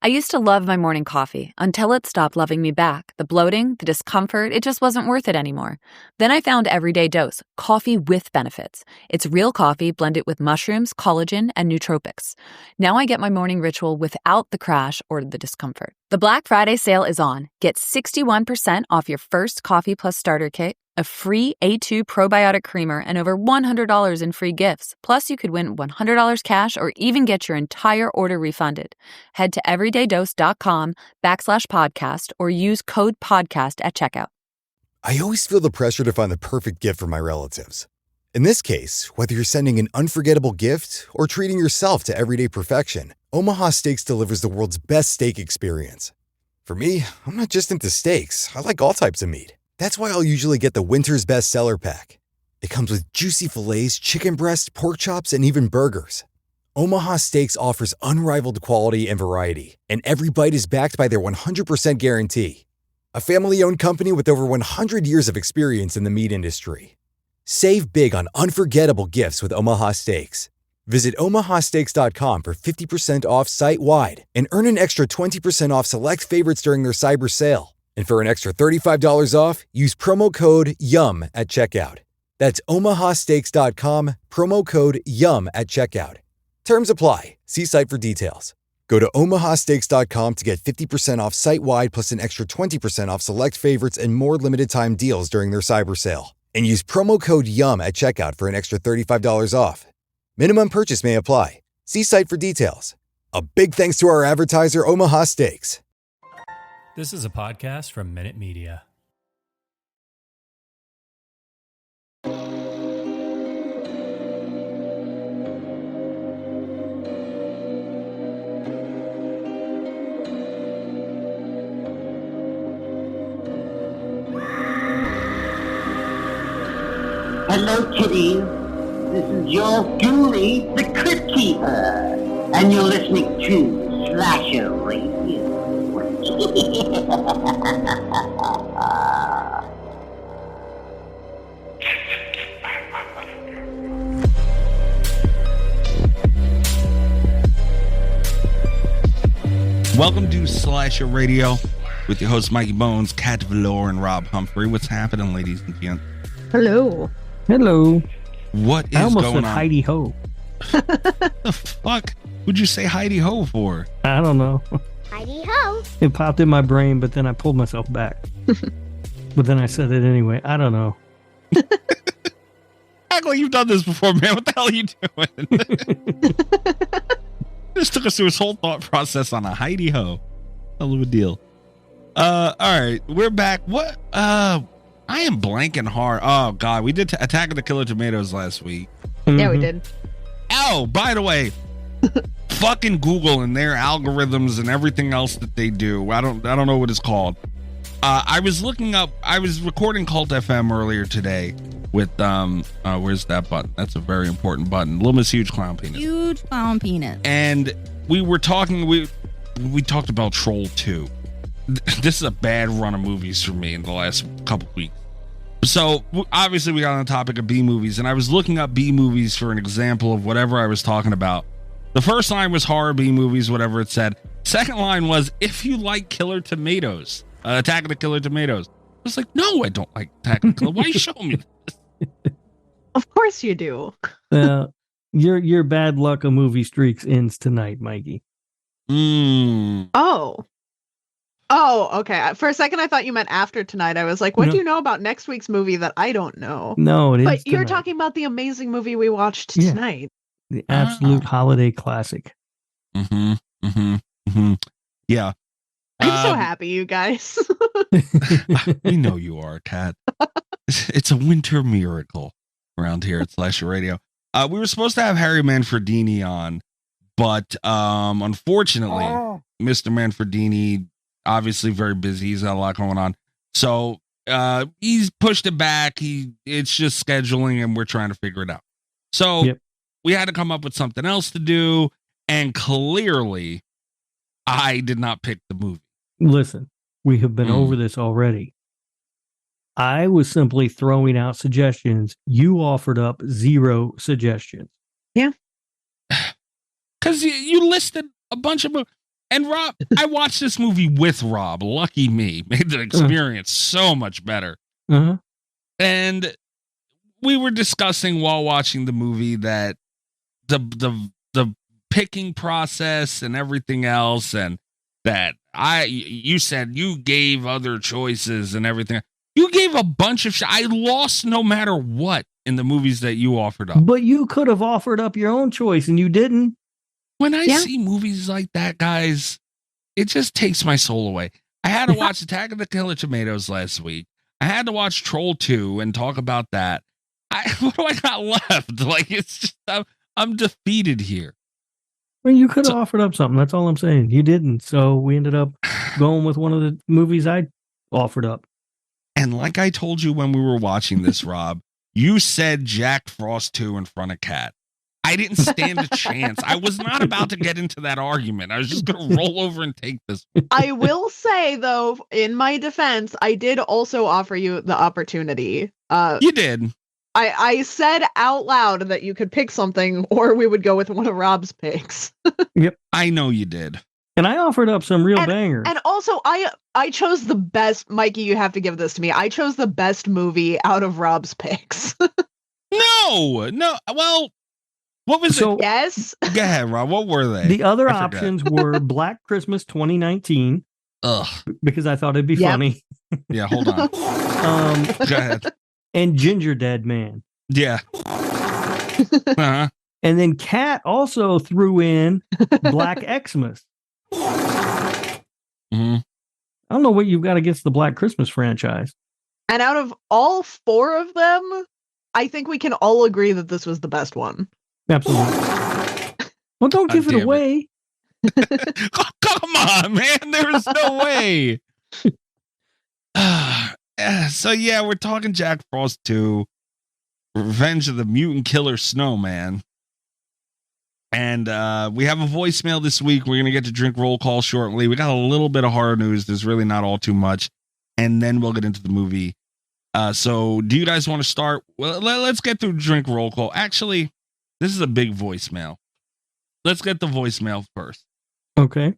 I used to love my morning coffee until it stopped loving me back. The bloating, the discomfort, it just wasn't worth it anymore. Then I found Everyday Dose, coffee with benefits. It's real coffee blended with mushrooms, collagen, and nootropics. Now I get my morning ritual without the crash or the discomfort. The Black Friday sale is on. Get 61% off your first Coffee Plus starter kit, a free A2 probiotic creamer, and over $100 in free gifts. Plus, you could win $100 cash or even get your entire order refunded. Head to everydaydose.com/podcast or use code podcast at checkout. I always feel the pressure to find the perfect gift for my relatives. In this case, whether you're sending an unforgettable gift or treating yourself to everyday perfection, Omaha Steaks delivers the world's best steak experience. For me, I'm not just into steaks. I like all types of meat. That's why I'll usually get the Winter's Best Seller Pack. It comes with juicy fillets, chicken breast, pork chops, and even burgers. Omaha Steaks offers unrivaled quality and variety, and every bite is backed by their 100% guarantee. A family-owned company with over 100 years of experience in the meat industry. Save big on unforgettable gifts with Omaha Steaks. Visit omahasteaks.com for 50% off site-wide and earn an extra 20% off select favorites during their cyber sale. And for an extra $35 off, use promo code YUM at checkout. That's omahasteaks.com, promo code YUM at checkout. Terms apply. See site for details. Go to omahasteaks.com to get 50% off site-wide plus an extra 20% off select favorites and more limited-time deals during their cyber sale. And use promo code YUM at checkout for an extra $35 off. Minimum purchase may apply. See site for details. A big thanks to our advertiser, Omaha Steaks. This is a podcast from Minute Media. Hello, kitties. This is yours truly, the Crypt Keeper, and you're listening to Slasher Radio. Welcome to Slasher Radio with your hosts Mikey Bones, Kat Valor, and Rob Humphrey. What's happening, ladies and gents? Hello. Hello. What is I almost going said on? Heidi Ho. The fuck would you say Heidi Ho for? I don't know. Heidi ho. It popped in my brain, but then I pulled myself back. But then I said it anyway. I don't know. Act like you've done this before, man. What the hell are you doing? Just took us through his whole thought process on a Heidi Ho. Hell of a deal. All right, we're back. What? I am blanking hard. Oh God, we did Attack of the Killer Tomatoes last week. Yeah, we did. Oh, by the way, fucking Google and their algorithms and everything else that they do. I don't know what it's called. I was recording Cult FM earlier today with where's that button? That's a very important button. Little Miss Huge Clown Penis. Huge clown penis. And we were talking. We talked about Troll 2. This is a bad run of movies for me in the last couple weeks. So obviously we got on the topic of B movies, and I was looking up B movies for an example of whatever I was talking about. The first line was horror B movies, whatever it said. Second line was if you like Killer Tomatoes, Attack of the Killer Tomatoes. I was like, no, I don't like Attack of the Killer. Why are you showing me this? Of course you do. Your bad luck of movie streaks ends tonight, Mikey. Oh, okay. For a second, I thought you meant after tonight. I was like, what do you know about next week's movie that I don't know? No, it is. But you're tonight. talking about the amazing movie we watched tonight. The absolute holiday classic. Yeah. I'm so happy, you guys. We know you are, Kat. It's a winter miracle around here at Slasher Radio. We were supposed to have Harry Manfredini on, but unfortunately, Mr. Manfredini, obviously very busy. He's got a lot going on. So he's pushed it back. It's just scheduling, and we're trying to figure it out. So we had to come up with something else to do, and clearly I did not pick the movie. Listen, we have been over this already. I was simply throwing out suggestions. You offered up 0 suggestions. Yeah. Because you listed a bunch of movies. And Rob, I watched this movie with Rob. Lucky me. Made the experience so much better. Uh-huh. And we were discussing while watching the movie that the picking process and everything else, and that you said you gave other choices and everything. You gave a bunch of I lost no matter what in the movies that you offered up. But you could have offered up your own choice and you didn't. When I see movies like that, guys, it just takes my soul away. I had to watch Attack of the Killer Tomatoes last week. I had to watch Troll 2 and talk about that. What do I got left? Like, it's just, I'm defeated here. Well, you could have offered up something. That's all I'm saying. You didn't. So we ended up going with one of the movies I offered up. And like I told you when we were watching this, Rob, you said Jack Frost 2 in front of Kat. I didn't stand a chance. I was not about to get into that argument. I was just going to roll over and take this. I will say, though, in my defense, I did also offer you the opportunity. You did. I said out loud that you could pick something or we would go with one of Rob's picks. Yep. I know you did. And I offered up some real bangers. And also, I chose the best. Mikey, you have to give this to me. I chose the best movie out of Rob's picks. No. Well, what was it? Yes. Go ahead, Rob. What were they? The other options were Black Christmas 2019. Ugh. Because I thought it'd be funny. Yeah, hold on. Go ahead. And Ginger Dead Man. Yeah. Uh-huh. And then Kat also threw in Black Xmas. Mm-hmm. I don't know what you've got against the Black Christmas franchise. And out of all four of them, I think we can all agree that this was the best one. Absolutely. Well, don't give it away. Oh, come on, man. There's no way. So, yeah, we're talking Jack Frost 2, Revenge of the Mutant Killer Snowman. And we have a voicemail this week. We're going to get to drink roll call shortly. We got a little bit of horror news. There's really not all too much. And then we'll get into the movie. So do you guys want to start? Well, let's get through drink roll call. Actually, this is a big voicemail. Let's get the voicemail first. Okay.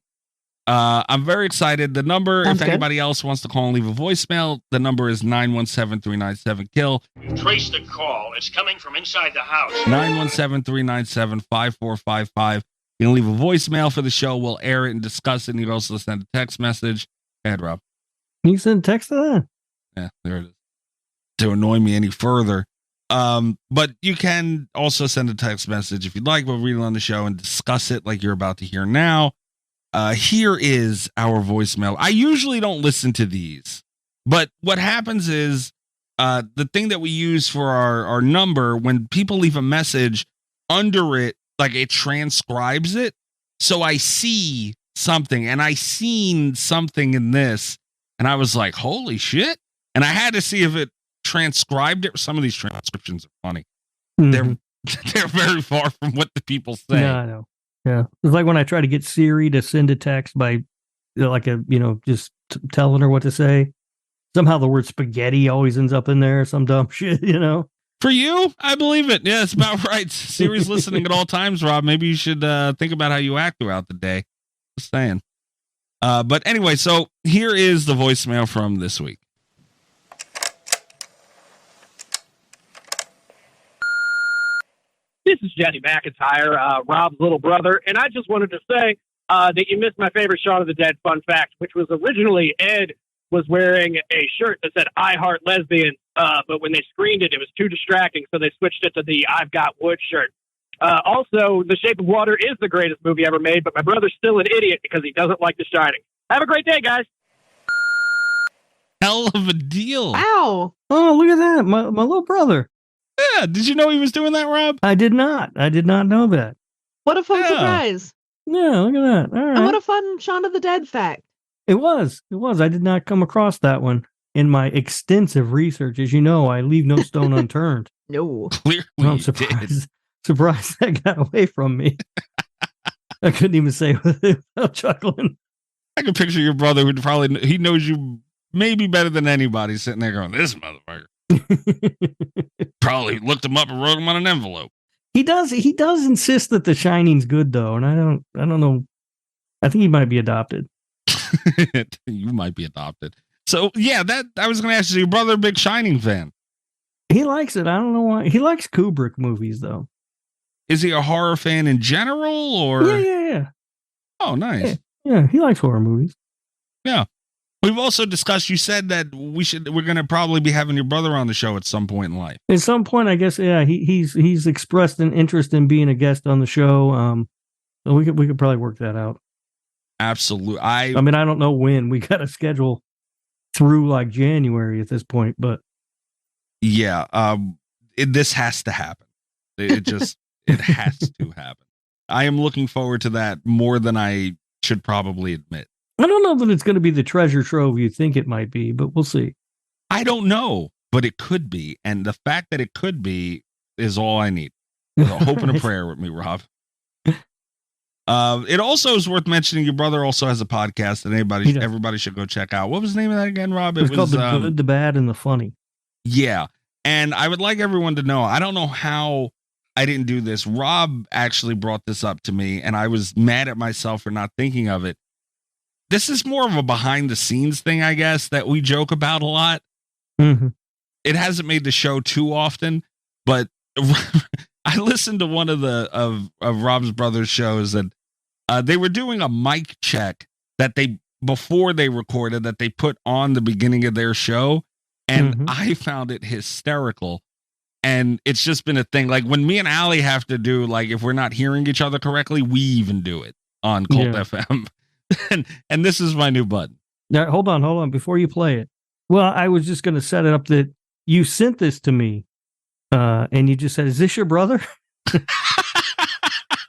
I'm very excited. The number, if anybody else wants to call and leave a voicemail, the number is 917-397-KILL. You've traced the call. It's coming from inside the house. 917-397-5455. You can leave a voicemail for the show. We'll air it and discuss it. And you can also send a text message. Go ahead, Rob. You send text to that? Yeah, there it is. To annoy me any further. But you can also send a text message if you'd like. We'll read it on the show and discuss it like you're about to hear now. Here is our voicemail. I usually don't listen to these, but what happens is the thing that we use for our number, when people leave a message under it, like it transcribes it. So I see something and I seen something in this and I was like, holy shit. And I had to see if it transcribed it. Some of these transcriptions are funny. Mm-hmm. They're very far from what the people say. Yeah, I know. Yeah, it's like when I try to get Siri to send a text by, just telling her what to say. Somehow the word spaghetti always ends up in there, some dumb shit, For you, I believe it. Yeah, it's about right. Siri's listening at all times, Rob. Maybe you should think about how you act throughout the day. Just saying. But anyway, so here is the voicemail from this week. This is Jesse McIntyre, Rob's little brother, and I just wanted to say that you missed my favorite Shaun of the Dead fun fact, which was originally Ed was wearing a shirt that said "I Heart Lesbian," but when they screened it, it was too distracting, so they switched it to the "I've Got Wood" shirt. Also, The Shape of Water is the greatest movie ever made, but my brother's still an idiot because he doesn't like The Shining. Have a great day, guys. Hell of a deal. Wow. Oh, look at that. My little brother. Yeah, did you know he was doing that, Rob? I did not. I did not know that. What a fun surprise. Yeah, look at that. All right. And what a fun Shaun of the Dead fact. It was. I did not come across that one in my extensive research. As you know, I leave no stone unturned. No. Clearly I'm surprised that got away from me. I couldn't even say without chuckling. I can picture your brother who he knows you maybe better than anybody sitting there going, this motherfucker. Probably looked him up and wrote him on an envelope. He does insist that The Shining's good though, and I don't know. I think he might be adopted. You might be adopted. So yeah, that I was going to ask you, your brother a big Shining fan? He likes it. I don't know why. He likes Kubrick movies though. Is he a horror fan in general, or? Yeah. Oh, nice. Yeah, he likes horror movies. Yeah. We've also discussed, you said that we're going to probably be having your brother on the show at some point in life. At some point, I guess, yeah, he's expressed an interest in being a guest on the show. So we could probably work that out. Absolutely. I mean, I don't know when. We got to schedule through like January at this point, but yeah, this has to happen. It has to happen. I am looking forward to that more than I should probably admit. I don't know that it's going to be the treasure trove you think it might be, but we'll see. I don't know, but it could be. And the fact that it could be is all I need. A hope and a prayer with me, Rob. It also is worth mentioning your brother also has a podcast that everybody should go check out. What was the name of that again, Rob? It's called The Good, the Bad, and the Funny. Yeah. And I would like everyone to know, I don't know how I didn't do this. Rob actually brought this up to me, and I was mad at myself for not thinking of it. This is more of a behind the scenes thing, I guess, that we joke about a lot. Mm-hmm. It hasn't made the show too often, but I listened to one of Rob's brother's shows, and they were doing a mic check that before they recorded, that they put on the beginning of their show. And I found it hysterical. And it's just been a thing. Like when me and Allie have to do, like, if we're not hearing each other correctly, we even do it on Cult FM. and this is my new button. Now, hold on. Before you play it. Well, I was just going to set it up that you sent this to me. And you just said, is this your brother?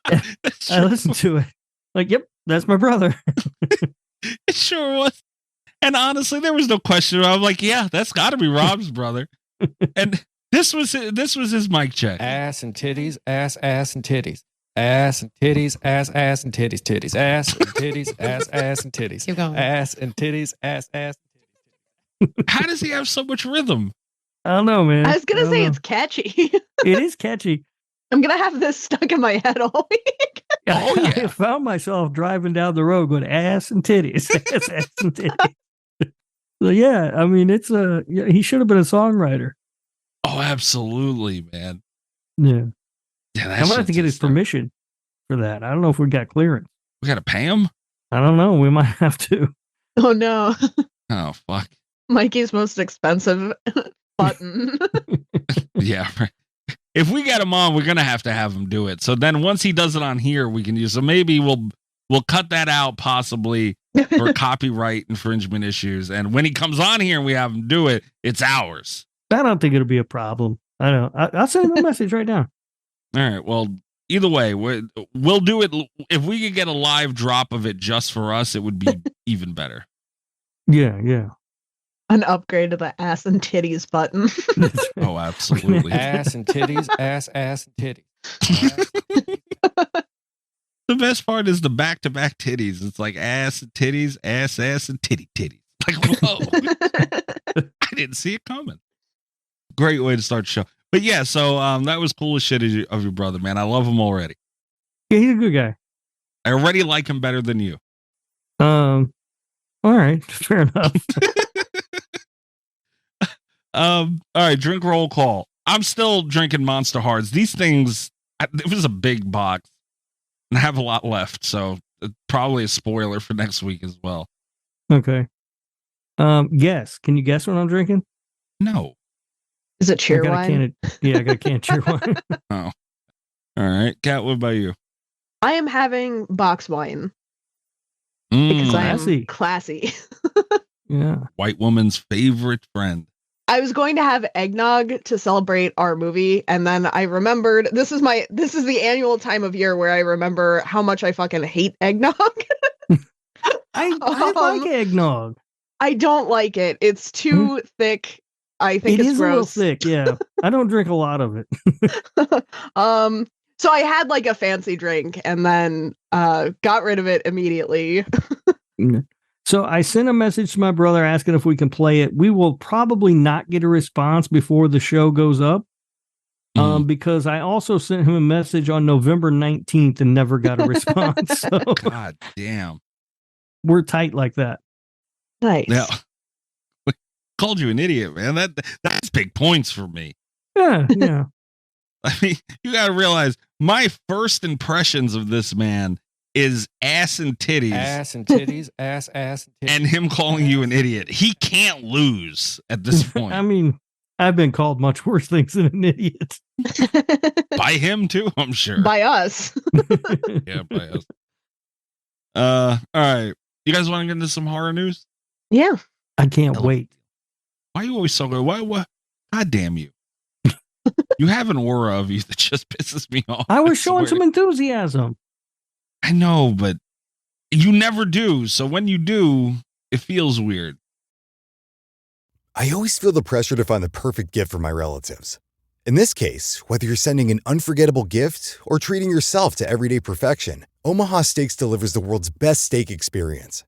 I listened to it. Like, yep, that's my brother. It sure was. And honestly, there was no question. I'm like, yeah, that's got to be Rob's brother. And this was his mic check. Ass and titties, ass and titties. Ass and titties, ass and titties, titties. Ass and titties, ass and titties. Keep going. Ass and titties, ass and titties. How does he have so much rhythm? I don't know, man. I was going to say it's catchy. It is catchy. I'm going to have this stuck in my head all week. Oh, yeah. I found myself driving down the road going ass and titties, ass and titties. So yeah, I mean, he should have been a songwriter. Oh, absolutely, man. Yeah. Yeah, I'm gonna have to get his permission for that. I don't know if we got clearance. We got to pay him? I don't know. We might have to. Oh no. Oh fuck. Mikey's most expensive button. Yeah, right. If we get him on, we're gonna have to have him do it. So then once he does it on here, we can use. So maybe we'll cut that out possibly for copyright infringement issues. And when he comes on here and we have him do it, it's ours. I don't think it'll be a problem. I know. I'll send him a message right now. All right. Well, either way, we'll do it. If we could get a live drop of it just for us, it would be even better. Yeah. An upgrade to the ass and titties button. Oh, absolutely. Ass and titties, ass and titties. The best part is the back-to-back titties. It's like ass and titties, ass and titties. Like, whoa. I didn't see it coming. Great way to start the show. But yeah, so that was cool as shit of your brother, man. I love him already. Yeah, he's a good guy. I already like him better than you. All right. Fair enough. All right, drink roll call. I'm still drinking Monster Hearts. These things, it was a big box. And I have a lot left, so probably a spoiler for next week as well. Okay. Guess. Can you guess what I'm drinking? No. Is it cheer wine? I got a can of cheer wine. Oh. All right. Kat, what about you? I am having box wine. Because I am classy. Yeah. White woman's favorite friend. I was going to have eggnog to celebrate our movie, and then I remembered this is the annual time of year where I remember how much I fucking hate eggnog. I like eggnog. I don't like it. It's too thick. I think it's gross. A little thick, yeah. I don't drink a lot of it. So I had like a fancy drink and then got rid of it immediately. So I sent a message to my brother asking if we can play it. We will probably not get a response before the show goes up. Because I also sent him a message on November 19th and never got a response. So. God damn. we're tight like that. Nice. Yeah. Called you an idiot, man. That's big points for me. Yeah, yeah. I mean, you got to realize my first impressions of this man is ass and titties. Ass and titties, ass and titties. And him calling you an idiot. He can't lose at this point. I mean, I've been called much worse things than an idiot. By him too, I'm sure. By us. Yeah, by us. All right. You guys want to get into some horror news? Yeah. I can't wait. Why are you always so good? Why? God damn you. You have an aura of you that just pisses me off. I was showing some enthusiasm. I know, but you never do. So when you do, it feels weird. I always feel the pressure to find the perfect gift for my relatives. In this case, whether you're sending an unforgettable gift or treating yourself to everyday perfection, Omaha Steaks delivers the world's best steak experience.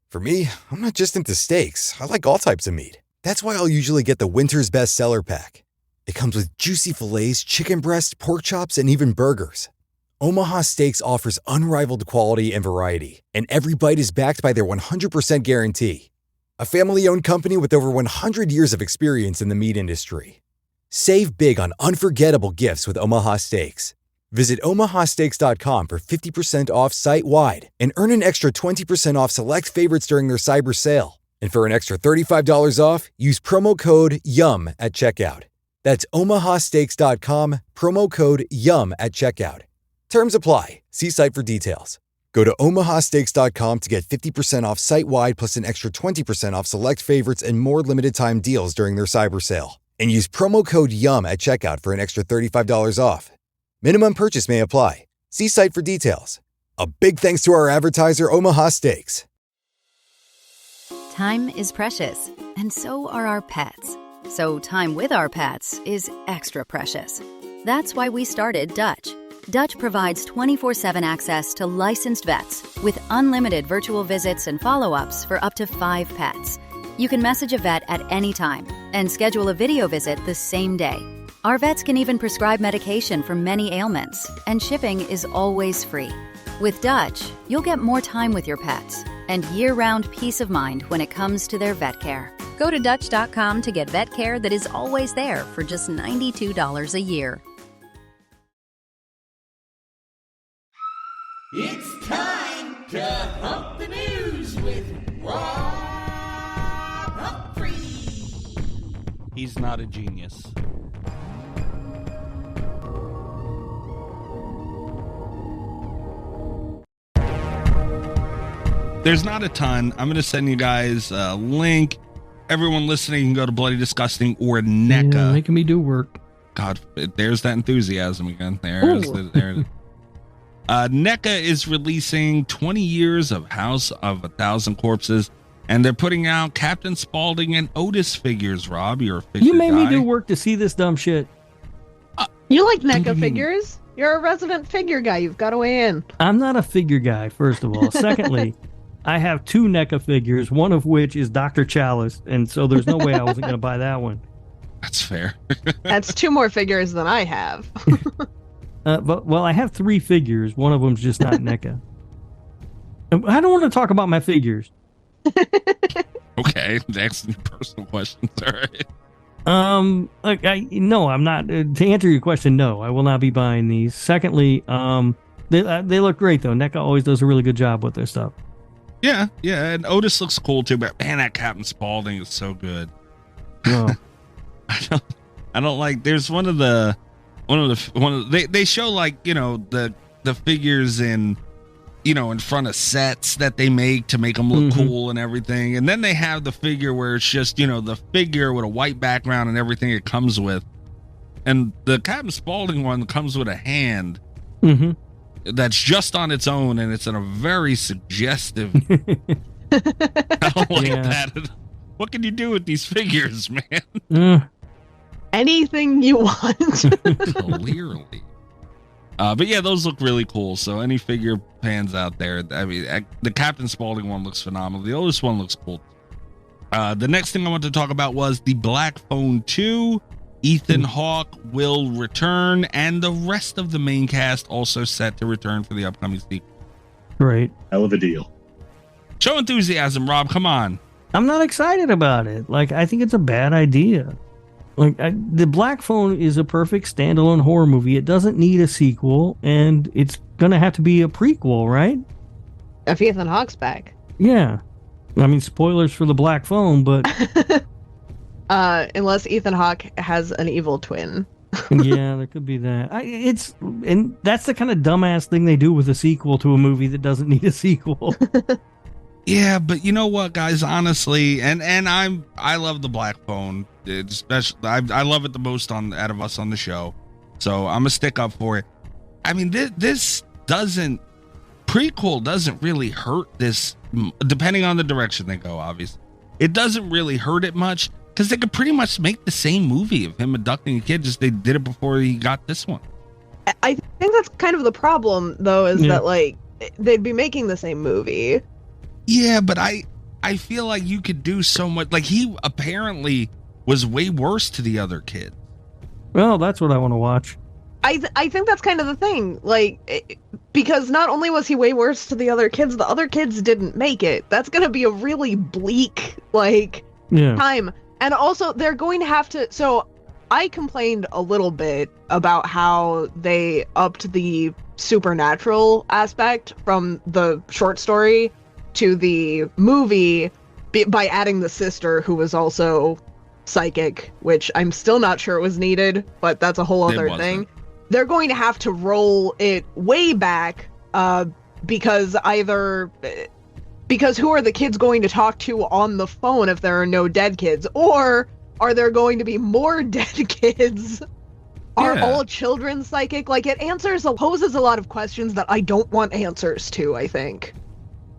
For me, I'm not just into steaks. I like all types of meat. That's why I'll usually get the Winter's Best Seller Pack. It comes with juicy fillets, chicken breast, pork chops, and even burgers. Omaha Steaks offers unrivaled quality and variety, and every bite is backed by their 100% guarantee. A family-owned company with over 100 years of experience in the meat industry. Save big on unforgettable gifts with Omaha Steaks. Visit omahasteaks.com for 50% off site-wide and earn an extra 20% off select favorites during their cyber sale. And for an extra $35 off, use promo code YUM at checkout. That's omahasteaks.com, promo code YUM at checkout. Terms apply. See site for details. Go to omahasteaks.com to get 50% off site-wide plus an extra 20% off select favorites and more limited time deals during their cyber sale. And use promo code YUM at checkout for an extra $35 off. Minimum purchase may apply. See site for details. A big thanks to our advertiser, Omaha Steaks. Time is precious, and so are our pets. So time with our pets is extra precious. That's why we started Dutch. Dutch provides 24/7 access to licensed vets with unlimited virtual visits and follow-ups for up to 5 pets. You can message a vet at any time and schedule a video visit the same day. Our vets can even prescribe medication for many ailments, and shipping is always free. With Dutch, you'll get more time with your pets and year-round peace of mind when it comes to their vet care. Go to Dutch.com to get vet care that is always there for just $92 a year. It's time to hump the news with Rob Humphrey. He's not a genius. There's not a ton. I'm going to send you guys a link. Everyone listening can go to Bloody Disgusting or NECA. Yeah, making me do work. God, there's that enthusiasm again. There. NECA is releasing 20 years of House of 1,000 Corpses, and they're putting out Captain Spaulding and Otis figures. Rob, you're a figure You made guy. me do work to see this dumb shit. You like NECA figures? You're a resident figure guy. You've got to weigh in. I'm not a figure guy, first of all. Secondly, I have 2 NECA figures, one of which is Dr. Chalice, and so there's no way I wasn't going to buy that one. That's fair. That's 2 more figures than I have. Well, I have 3 figures. One of them's just not NECA. I don't want to talk about my figures. Okay, asking personal questions. All right. No, I'm not. To answer your question, no, I will not be buying these. Secondly, they look great though. NECA always does a really good job with their stuff. Yeah, and Otis looks cool too. But man, that Captain Spaulding is so good. Oh. I don't like. There's they show like the figures in in front of sets that they make to make them look cool and everything, and then they have the figure where it's just the figure with a white background and everything it comes with, and the Captain Spaulding one comes with a hand that's just on its own, and it's in a very suggestive. I don't like that. What can you do with these figures, man? Anything you want. Clearly. But yeah, those look really cool. So any figure fans out there, I mean, the Captain Spaulding one looks phenomenal. The Otis one looks cool. The next thing I want to talk about was the Black Phone 2. Ethan Hawke will return, and the rest of the main cast also set to return for the upcoming sequel. Great. Hell of a deal. Show enthusiasm, Rob. Come on. I'm not excited about it. Like, I think it's a bad idea. Like, the Black Phone is a perfect standalone horror movie. It doesn't need a sequel, and it's going to have to be a prequel, right? If Ethan Hawke's back. Yeah. I mean, spoilers for the Black Phone, but... unless Ethan Hawke has an evil twin. Yeah, there could be that. And that's the kind of dumbass thing they do with a sequel to a movie that doesn't need a sequel. Yeah, but you know what, guys? Honestly, and I love the Black Phone. Especially, I love it the most out of us on the show. So I'm gonna stick up for it. I mean, this prequel doesn't really hurt this, depending on the direction they go. Obviously, it doesn't really hurt it much because they could pretty much make the same movie of him abducting a kid. Just they did it before he got this one. I think that's kind of the problem, though, is that like they'd be making the same movie. Yeah, but I feel like you could do so much. Like, he apparently was way worse to the other kids. Well, that's what I want to watch. I think that's kind of the thing. Like, because not only was he way worse to the other kids didn't make it. That's going to be a really bleak, time. And also, they're going to have to... So, I complained a little bit about how they upped the supernatural aspect from the short story to the movie by adding the sister, who was also psychic, which I'm still not sure was needed, but that's a whole other thing. They're going to have to roll it way back because who are the kids going to talk to on the phone if there are no dead kids? Or are there going to be more dead kids? Are all children psychic? Like, it poses a lot of questions that I don't want answers to, I think.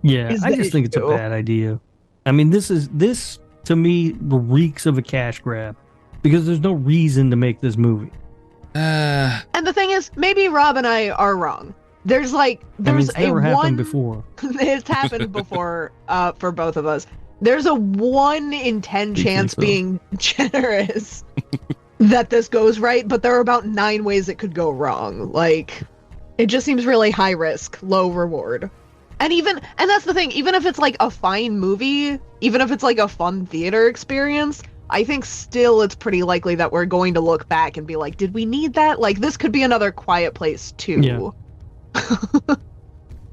Yeah, I just think it's a bad idea. I mean, this to me reeks of a cash grab because there's no reason to make this movie. And the thing is, maybe Rob and I are wrong. It's happened before. It's happened before for both of us. There's a 1 in 10 chance, being generous, that this goes right, but there are about 9 ways it could go wrong. Like, it just seems really high risk, low reward. And that's the thing, even if it's like a fine movie, even if it's like a fun theater experience, I think still it's pretty likely that we're going to look back and be like, did we need that? Like, this could be another Quiet Place 2. Yeah.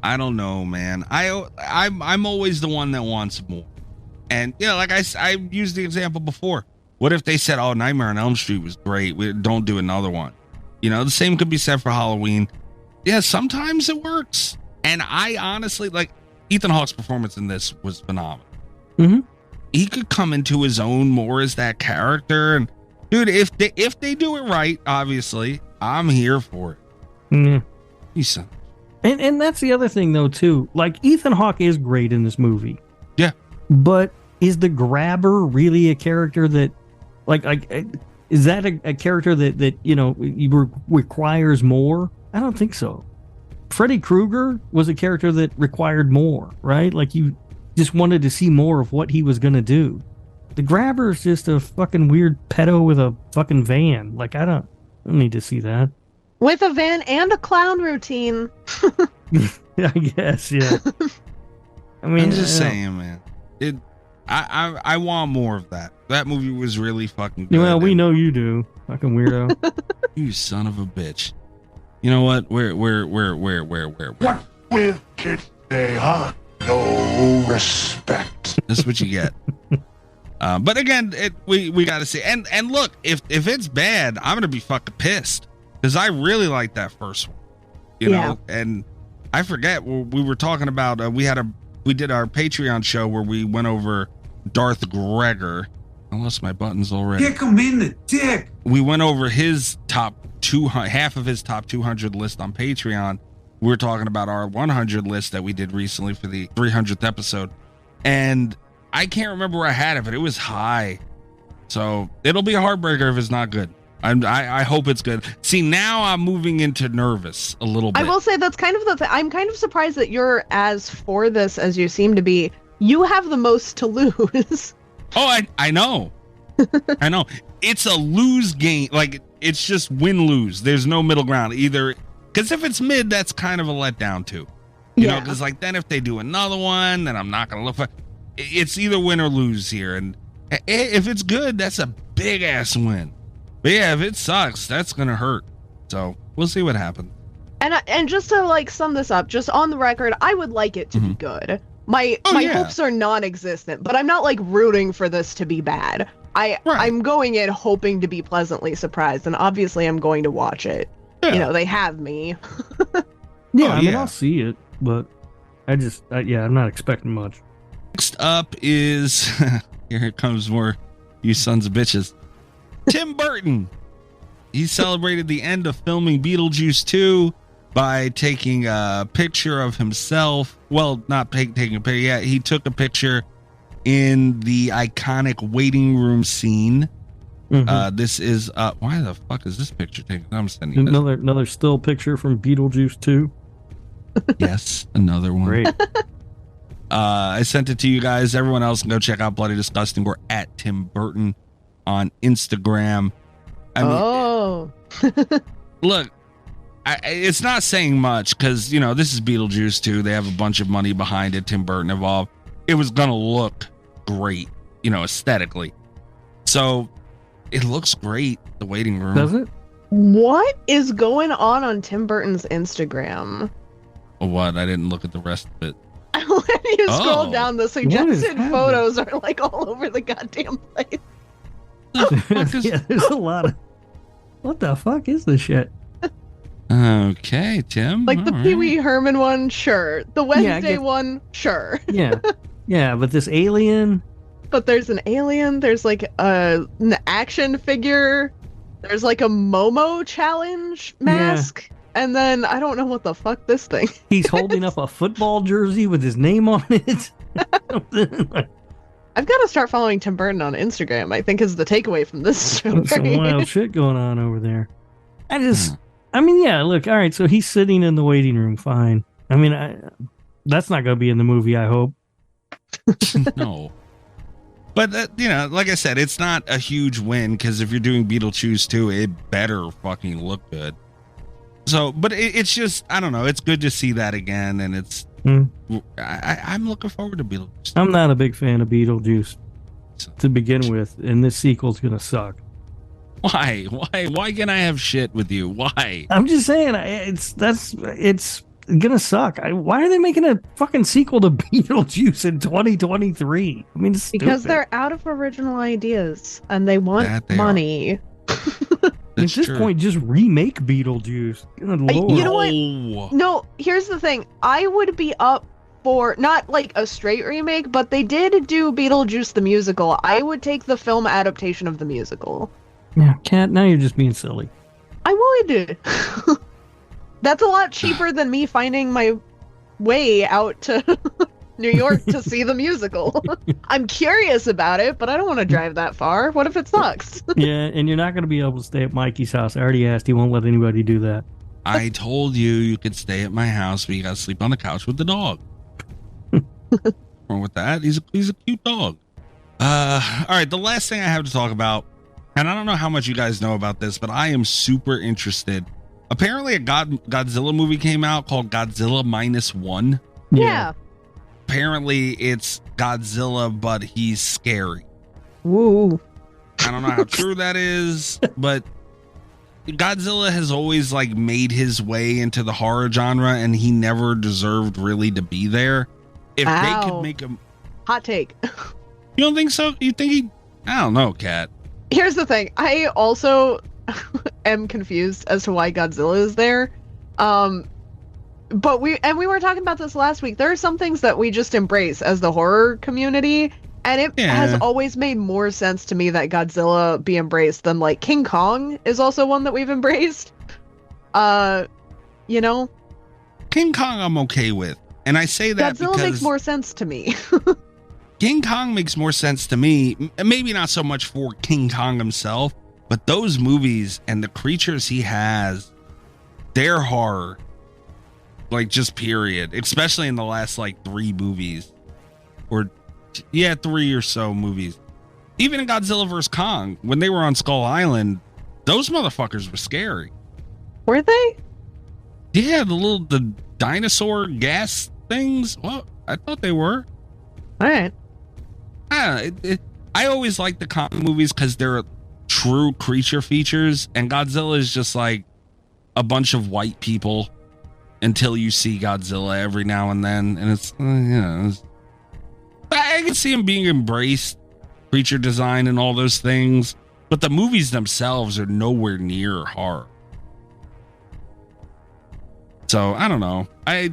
I don't know, man. I'm always the one that wants more. And like I used the example before. What if they said, "Oh, Nightmare on Elm Street was great. We don't do another one." The same could be said for Halloween. Yeah, sometimes it works. And I honestly, like, Ethan Hawke's performance in this was phenomenal. Mm-hmm. He could come into his own more as that character. And dude, if they do it right, obviously, I'm here for it. Yeah. And that's the other thing, though, too. Like, Ethan Hawke is great in this movie. Yeah. But is the grabber really a character that, is that a character that requires more? I don't think so. Freddy Krueger was a character that required more, right? Like, you just wanted to see more of what he was going to do. The grabber is just a fucking weird pedo with a fucking van. Like, I don't need to see that. With a van and a clown routine. I guess, yeah. I mean, I'm just saying, man. I want more of that. That movie was really fucking good. Well, we know you do, fucking weirdo. You son of a bitch. You know what? Where? What will kids say, huh? No respect. That's what you get. But again, we got to see. And look, if it's bad, I'm gonna be fucking pissed because I really like that first one. You know, and I forget we were talking about. We did our Patreon show where we went over Darth Gregor. I lost my buttons already. Kick him in the dick. We went over his half of his top 200 list on Patreon. We were talking about our 100 list that we did recently for the 300th episode. And I can't remember where I had it, but it was high. So it'll be a heartbreaker if it's not good. I hope it's good. See, now I'm moving into nervous a little bit. I will say that's kind of the thing. I'm kind of surprised that you're as for this as you seem to be. You have the most to lose. Oh, I know. I know. It's a lose game. Like, it's just win-lose. There's no middle ground either. Because if it's mid, that's kind of a letdown too. You know, because like then if they do another one, then I'm not going to look for. It's either win or lose here, and if it's good, that's a big ass win. But yeah, if it sucks, that's going to hurt. So we'll see what happens. And just to like sum this up, just on the record, I would like it to be good. My hopes are non-existent, but I'm not like rooting for this to be bad. I'm going in hoping to be pleasantly surprised, and obviously I'm going to watch it. Yeah. You know, they have me. I mean, I'll see it, but I'm not expecting much. Next up is here comes more you sons of bitches. Tim Burton. He celebrated the end of filming Beetlejuice 2 by taking a picture of himself. Well, not taking a picture. Yeah, he took a picture in the iconic waiting room scene. This is why the fuck is this picture taken? I'm sending another still picture from Beetlejuice 2. Yes, another one. Great. I sent it to you guys. Everyone else can go check out Bloody Disgusting. We're at Tim Burton on Instagram. I mean, look, it's not saying much because, you know, this is Beetlejuice 2. They have a bunch of money behind it. Tim Burton involved. It was going to look great, you know, aesthetically. So it looks great, the waiting room. Does it? What is going on Tim Burton's Instagram? What? I didn't look at the rest of it. When you scroll down, the suggested photos are like all over the goddamn place. There's a lot of... What the fuck is this shit? Okay, Tim. Like the Pee Wee Herman one, sure. The Wednesday one, sure. Yeah, but this alien... But there's an alien, there's like an action figure, there's like a Momo challenge mask, and then I don't know what the fuck this thing is. He's holding up a football jersey with his name on it. I've got to start following Tim Burton on Instagram, I think is the takeaway from this story. Some wild shit going on over there. I mean, yeah, look, all right, so he's sitting in the waiting room, fine. I mean, that's not going to be in the movie, I hope. No. But, you know, like I said, it's not a huge win because if you're doing Beetlejuice 2, it better fucking look good. So, but it's just, I don't know, it's good to see that again, and it's, I'm looking forward to Beetlejuice. I'm not a big fan of Beetlejuice to begin with, and this sequel's going to suck. Why? Why can I have shit with you? Why? I'm just saying, it's gonna suck. Why are they making a fucking sequel to Beetlejuice in 2023? I mean, it's because stupid. they're out of original ideas and they want money. At this point, just remake Beetlejuice. Good Lord. You know what? No, here's the thing. I would be up for not like a straight remake, but they did do Beetlejuice the musical. I would take the film adaptation of the musical. Yeah, Kat, now you're just being silly. I would. That's a lot cheaper than me finding my way out to New York to see the musical. I'm curious about it, but I don't want to drive that far. What if it sucks? Yeah, and you're not going to be able to stay at Mikey's house. I already asked. He won't let anybody do that. I told you could stay at my house, but you got to sleep on the couch with the dog. Wrong with that? He's a cute dog. All right, the last thing I have to talk about, and I don't know how much you guys know about this, but I am super interested. Apparently a Godzilla movie came out called Godzilla -1. Yeah. Apparently it's Godzilla, but he's scary. Woo. I don't know how true that is, but Godzilla has always like made his way into the horror genre, and he never deserved really to be there. If they could make him... Hot take. You don't think so? You think he... I don't know, Kat. Here's the thing. I also... am confused as to why Godzilla is there. But we were talking about this last week. There are some things that we just embrace as the horror community, and it has always made more sense to me that Godzilla be embraced than like King Kong is also one that we've embraced. You know? King Kong I'm okay with. And I say that Godzilla because makes more sense to me. King Kong makes more sense to me. Maybe not so much for King Kong himself, but those movies and the creatures he has, they're horror. Like, just period. Especially in the last, like, 3 movies. Or, 3 or so movies. Even in Godzilla vs. Kong, when they were on Skull Island, those motherfuckers were scary. Were they? Yeah, the dinosaur gas things. Well, I thought they were. All right. I always like the comic movies because they're true creature features, and Godzilla is just like a bunch of white people until you see Godzilla every now and then, and it's I can see him being embraced, creature design and all those things, but the movies themselves are nowhere near horror. So I don't know. I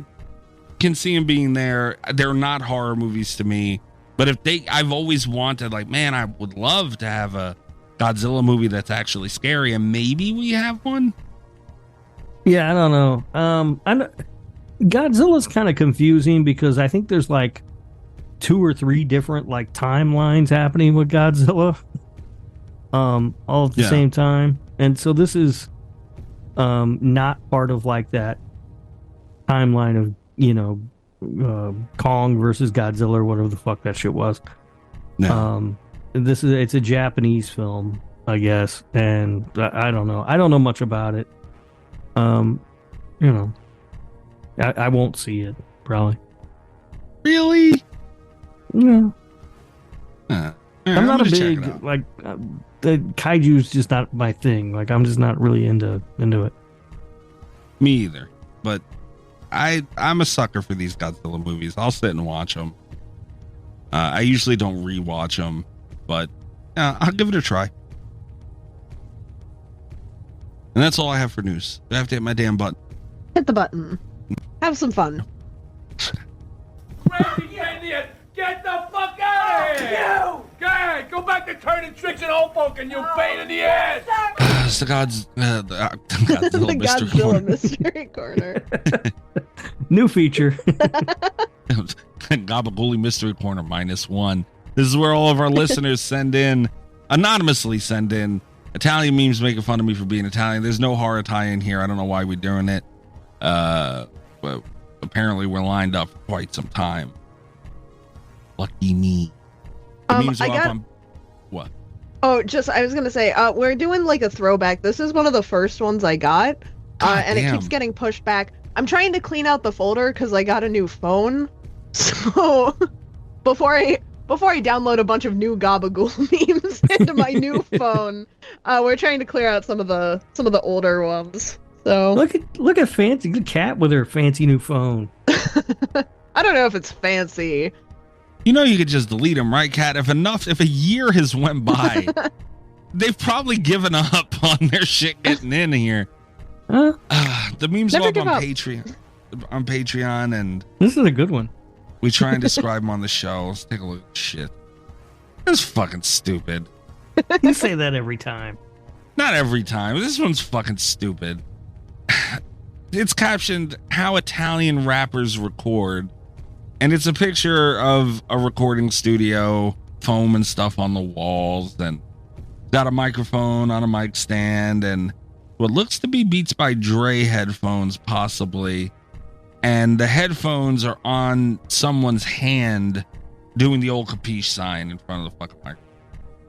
can see him being there. They're not horror movies to me, but I've always wanted, like, man, I would love to have a Godzilla movie that's actually scary, and maybe we have one. Yeah, I don't know. Godzilla's kind of confusing because I think there's like 2 or 3 different like timelines happening with Godzilla, all at the same time, and so this is not part of like that timeline of Kong versus Godzilla or whatever the fuck that shit was. No. It's a Japanese film, I guess, and I don't know. I don't know much about it. I won't see it probably. Really? Yeah. I'm not a check big like the kaiju's just not my thing. Like I'm just not really into it. Me either. But I'm a sucker for these Godzilla movies. I'll sit and watch them. I usually don't rewatch them, but I'll give it a try. And that's all I have for news. I have to hit my damn button. Hit the button. Have some fun. Crazy idiot! Get the fuck out of here! You! Go ahead, go back to turning tricks and old folk and you pain in the ass! It's the Godzilla The Godzilla Mystery Corner. New feature. Gabagooli Mystery Corner -1. This is where all of our listeners anonymously send in Italian memes making fun of me for being Italian. There's no horror Italian here. I don't know why we're doing it. But apparently we're lined up for quite some time. Lucky me. The memes are up on what? Oh, I was gonna say, we're doing like a throwback. This is one of the first ones I got, and it keeps getting pushed back. I'm trying to clean out the folder because I got a new phone. So before I download a bunch of new Gabagool memes into my new phone, we're trying to clear out some of the older ones. So look at fancy the cat with her fancy new phone. I don't know if it's fancy. You could just delete them, right, Kat? If a year has went by, they've probably given up on their shit getting in here. Huh? The memes are up on Patreon, and this is a good one. We try and describe them on the show. Let's take a look at shit. It's fucking stupid. You say that every time. Not every time. This one's fucking stupid. It's captioned "How Italian Rappers Record," and it's a picture of a recording studio, foam and stuff on the walls, and got a microphone on a mic stand, and what looks to be Beats by Dre headphones, possibly. And the headphones are on someone's hand doing the old capiche sign in front of the fucking microphone.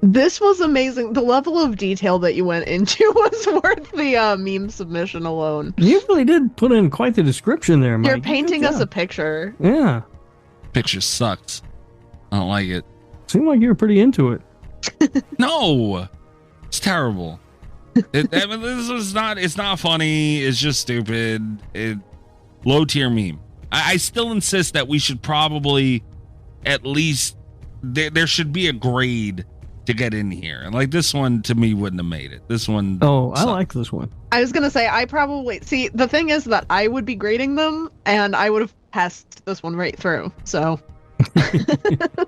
This was amazing. The level of detail that you went into was worth the meme submission alone. You really did put in quite the description there, Mike. You're painting us a picture. Yeah. Picture sucks. I don't like it. Seemed like you were pretty into it. No. It's terrible. It's not funny. It's just stupid. Low tier meme. I still insist that we should probably at least there should be a grade to get in here. And like this one to me wouldn't have made it. This one. Oh, I like this one. I was gonna say the thing is that I would be grading them and I would have passed this one right through. So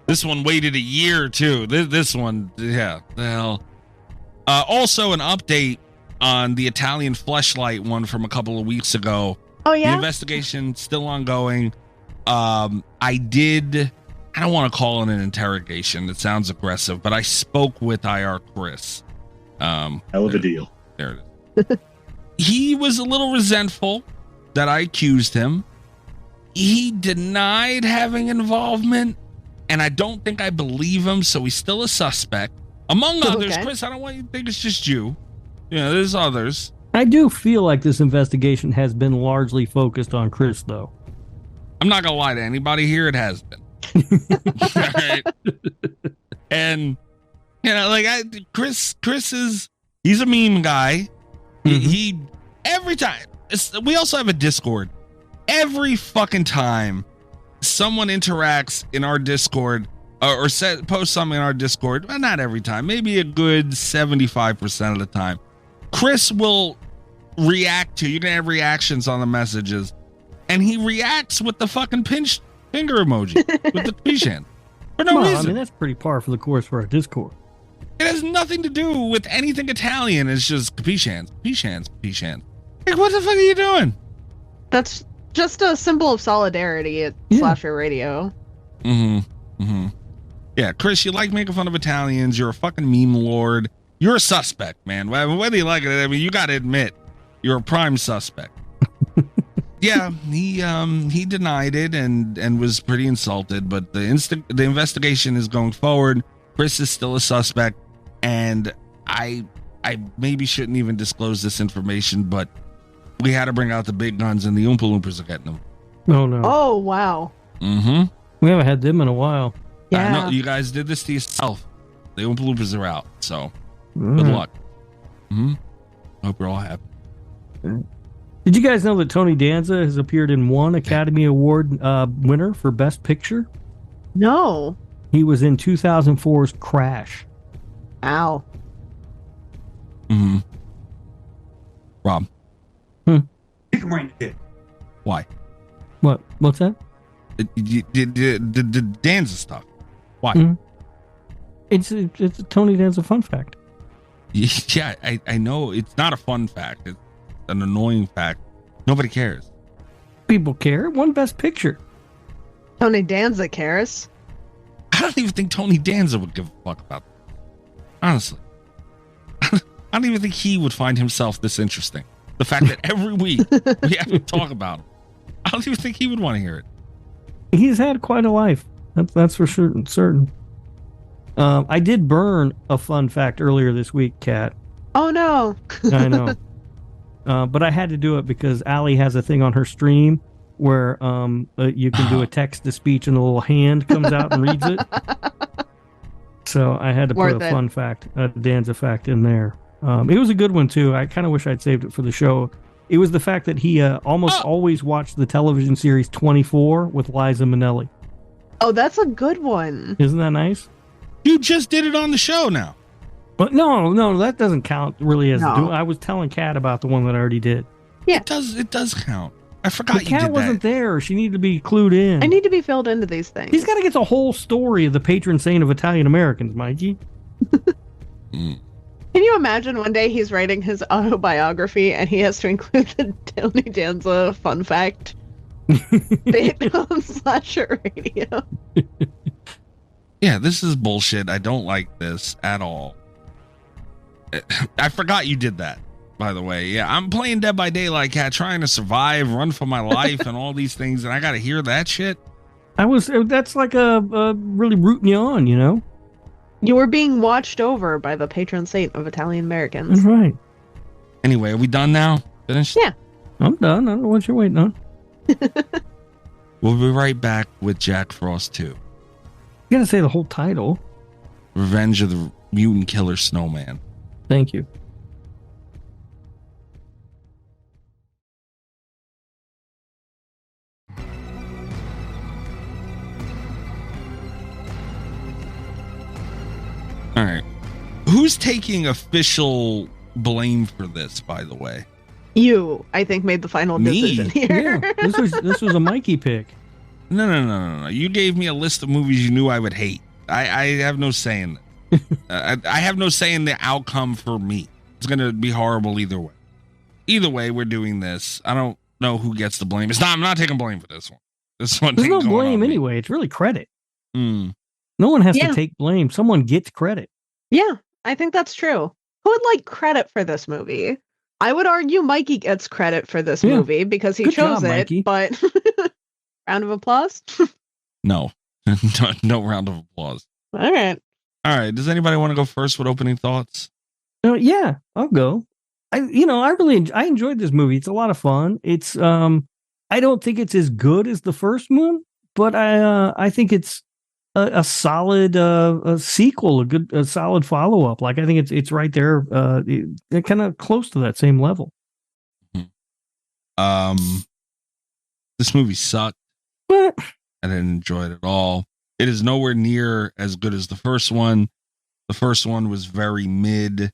this one waited a year too. This one, yeah, the hell. Also an update on the Italian Fleshlight one from a couple of weeks ago. Oh yeah. The investigation still ongoing. I don't want to call it an interrogation. It sounds aggressive, but I spoke with EyeRChris. Hell of a deal. There it is. He was a little resentful that I accused him. He denied having involvement, and I don't think I believe him, so he's still a suspect. Among others, Chris, I don't want you to think it's just you. Yeah, there's others. I do feel like this investigation has been largely focused on Chris, though. I'm not gonna lie to anybody here. It has been. All right. And Chris he's a meme guy. He every time. We also have a Discord. Every fucking time someone interacts in our Discord or posts something in our Discord, well, not every time, maybe a good 75% of the time, Chris will react to. You can have reactions on the messages, and he reacts with the fucking pinched finger emoji with the peach hand for no reason. I mean, that's pretty par for the course for our Discord. It has nothing to do with anything Italian. It's just peach hands. Like, what the fuck are you doing? That's just a symbol of solidarity at Slasher Radio. Yeah, Chris, you like making fun of Italians. You're a fucking meme lord. You're a suspect, man. Whether you like it, I mean, you got to admit, you're a prime suspect. Yeah, he denied it and was pretty insulted, but the investigation is going forward. Chris is still a suspect, and I maybe shouldn't even disclose this information, but we had to bring out the big guns, and the Oompa Loompas are getting them. Oh, no. Oh, wow. We haven't had them in a while. Yeah. I know, you guys did this to yourself. The Oompa Loompas are out, so good luck. Hope you're all happy. Did you guys know that Tony Danza has appeared in one Academy Award winner for Best Picture? No. He was in 2004's Crash. Ow. Rob. Kick him right in the dick. Why? What's that? The Danza stuff. Why? It's a Tony Danza fun fact. Yeah, I know it's not a fun fact. It's an annoying fact. Nobody cares. People care. It won Best Picture. Tony Danza cares. I don't even think Tony Danza would give a fuck about that. Honestly. I don't even think he would find himself this interesting. The fact that every week we have to talk about him. I don't even think he would want to hear it. He's had quite a life. That's for certain. I did burn a fun fact earlier this week, Kat. Oh, no. I know. But I had to do it because Allie has a thing on her stream where you can do a text-to-speech and a little hand comes out and reads it. So I had to put a fun fact, a Danza fact in there. It was a good one, too. I kind of wish I'd saved it for the show. It was the fact that he almost always watched the television series 24 with Liza Minnelli. Oh, that's a good one. Isn't that nice? You just did it on the show now. But no, that doesn't count really as I was telling Kat about the one that I already did. Yeah. It does count. I forgot you did that. Kat wasn't there. She needed to be clued in. I need to be filled into these things. He's got to get the whole story of the patron saint of Italian Americans, Mikey. Can you imagine one day he's writing his autobiography and he has to include the Tony Danza fun fact bit on Slasher Radio? Yeah, this is bullshit. I don't like this at all. I forgot you did that, by the way. Yeah, I'm playing Dead by Daylight, Cat, trying to survive, run for my life, and all these things, and I got to hear that shit. That's like a really rooting you on, you know? You were being watched over by the patron saint of Italian Americans. That's right. Anyway, are we done now? Finished? Yeah. I'm done. I don't know what you're waiting on. We'll be right back with Jack Frost 2. You gotta say the whole title. Revenge of the Mutant Killer Snowman. Thank you. All right. Who's taking official blame for this, by the way? You, I think, made the final decision here. Yeah, this was a Mikey pick. No. You gave me a list of movies you knew I would hate. I have no say in it. I have no say in the outcome for me. It's going to be horrible either way. Either way, we're doing this. I don't know who gets the blame. I'm not taking blame for this one. This one. There's no blame anyway. It's really credit. No one has to take blame. Someone gets credit. Yeah, I think that's true. Who would like credit for this movie? I would argue Mikey gets credit for this movie because he chose it, Mikey. But round of applause? No, no round of applause. All right. Does anybody want to go first with opening thoughts? Yeah, I'll go. I enjoyed this movie. It's a lot of fun. It's I don't think it's as good as the first one, but I think it's a solid a sequel, a solid follow up. Like I think it's right there, kind of close to that same level. This movie sucked. I didn't enjoy it at all. It is nowhere near as good as the first one. The first one was very mid.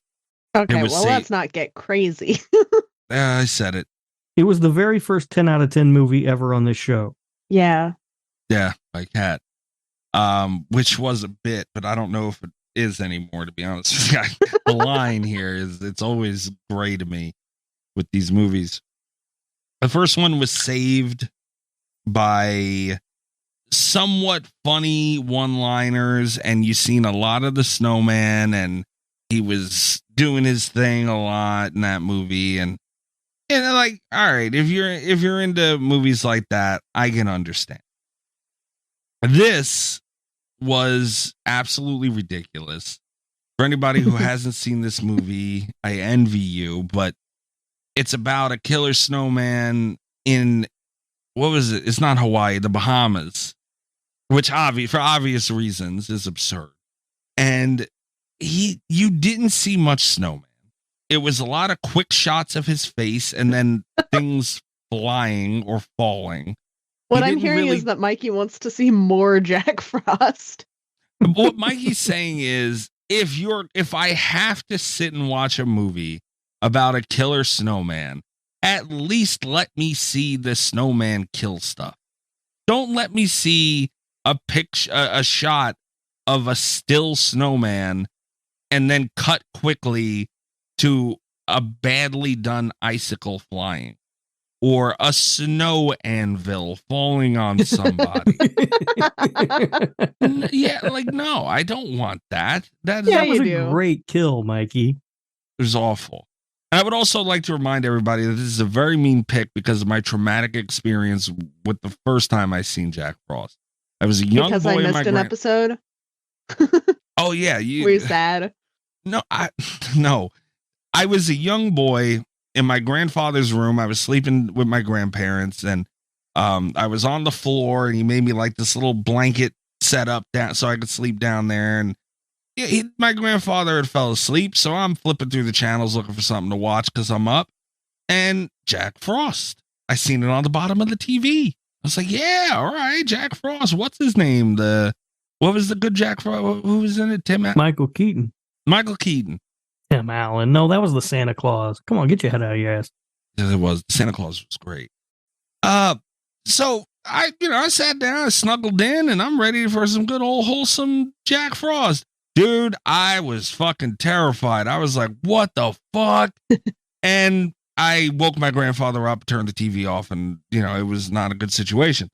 Okay, well, let's not get crazy. I said it. It was the very first 10 out of 10 movie ever on this show. Yeah. Yeah, by Cat. Which was a bit, but I don't know if it is anymore, to be honest. The line here is, it's always gray to me with these movies. The first one was saved by somewhat funny one-liners, and you've seen a lot of the Snowman, and he was doing his thing a lot in that movie. And like, all right, if you're into movies like that, I can understand. This was absolutely ridiculous. For anybody who hasn't seen this movie, I envy you, but it's about a killer snowman in, what was it? It's not Hawaii, the Bahamas, which for obvious reasons is absurd. And you didn't see much Snowman. It was a lot of quick shots of his face and then things flying or falling. What I'm hearing is that Mikey wants to see more Jack Frost. What Mikey's saying is, if I have to sit and watch a movie about a killer snowman, at least let me see the snowman kill stuff. Don't let me see a shot of a still snowman and then cut quickly to a badly done icicle flying or a snow anvil falling on somebody. Yeah, like, no, I don't want that. That was a great kill, Mikey. It was awful. And I would also like to remind everybody that this is a very mean pick because of my traumatic experience with the first time I seen Jack Frost. I was a young boy. Because I missed an episode? Oh, yeah. Were you sad? No, no. I was a young boy in my grandfather's room. I was sleeping with my grandparents, and I was on the floor, and he made me like this little blanket set up down so I could sleep down there. And my grandfather had fell asleep, so I'm flipping through the channels looking for something to watch because I'm up. And Jack Frost. I seen it on the bottom of the TV. I was like, yeah, all right, Jack Frost. What's his name? What was the good Jack Frost? Who was in it? Michael Keaton. Michael Keaton. Tim Allen. No, that was the Santa Claus. Come on, get your head out of your ass. Yes, it was. Santa Claus was great. So I sat down, I snuggled in, and I'm ready for some good old wholesome Jack Frost. Dude, I was fucking terrified. I was like, what the fuck? And I woke my grandfather up, turned the TV off, and, it was not a good situation.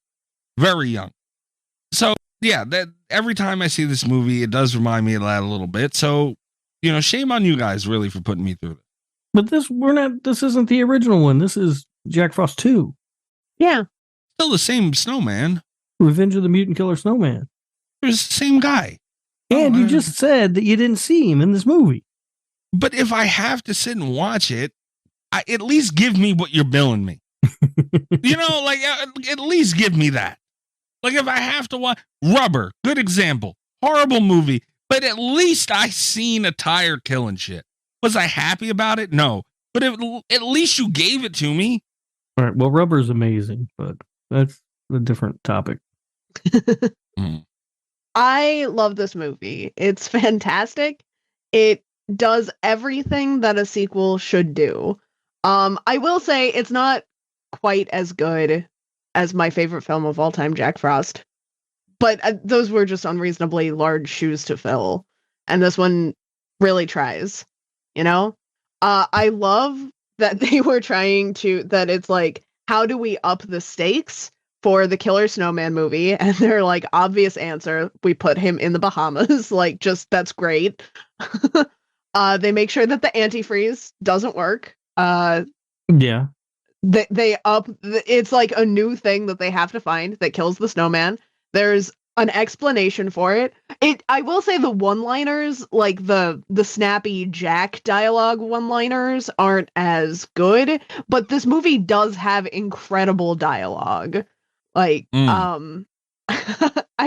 Very young. So, yeah, that every time I see this movie, it does remind me of that a little bit. So, shame on you guys, really, for putting me through this. But this isn't the original one. This is Jack Frost 2. Yeah. Still the same snowman. Revenge of the Mutant Killer Snowman. It was the same guy. And you just said that you didn't see him in this movie. But if I have to sit and watch it, at least give me what you're billing me. At least give me that. Like, if I have to watch Rubber, good example, horrible movie, but at least I seen a tire killing shit. Was I happy about it? No. But at least you gave it to me. All right. Well, Rubber's amazing, but that's a different topic. I love this movie. It's fantastic. It does everything that a sequel should do. I will say it's not quite as good as my favorite film of all time, Jack Frost. But those were just unreasonably large shoes to fill. And this one really tries, I love that they were trying to, that it's like, how do we up the stakes for the Killer Snowman movie? And they're like, obvious answer, we put him in the Bahamas. Like, that's great. They make sure that the antifreeze doesn't work. Yeah. They up, it's like a new thing that they have to find that kills the snowman. There's an explanation for it. I will say the one-liners, like the snappy Jack dialogue one-liners, aren't as good, but this movie does have incredible dialogue. Like, I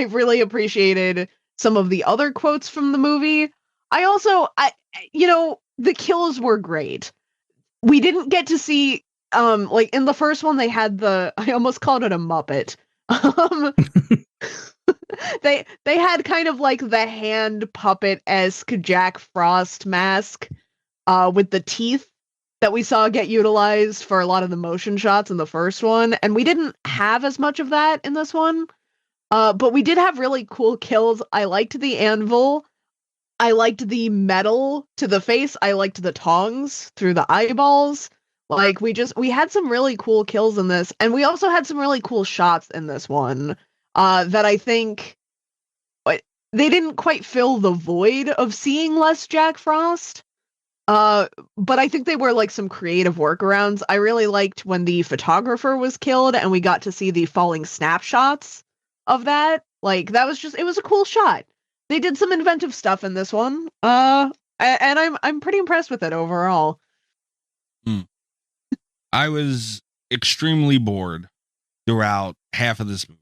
really appreciated some of the other quotes from the movie. The kills were great. We didn't get to see, like in the first one, they had I almost called it a Muppet. They had kind of like the hand puppet-esque Jack Frost mask with the teeth that we saw get utilized for a lot of the motion shots in the first one, and we didn't have as much of that in this one. But we did have really cool kills. I liked the anvil. I liked the metal to the face. I liked the tongs through the eyeballs. Like, we had some really cool kills in this, and we also had some really cool shots in this one that I think they didn't quite fill the void of seeing less Jack Frost. But I think they were like some creative workarounds. I really liked when the photographer was killed and we got to see the falling snapshots of that. Like, it was a cool shot. They did some inventive stuff in this one. And I'm pretty impressed with it overall. I was extremely bored throughout half of this movie.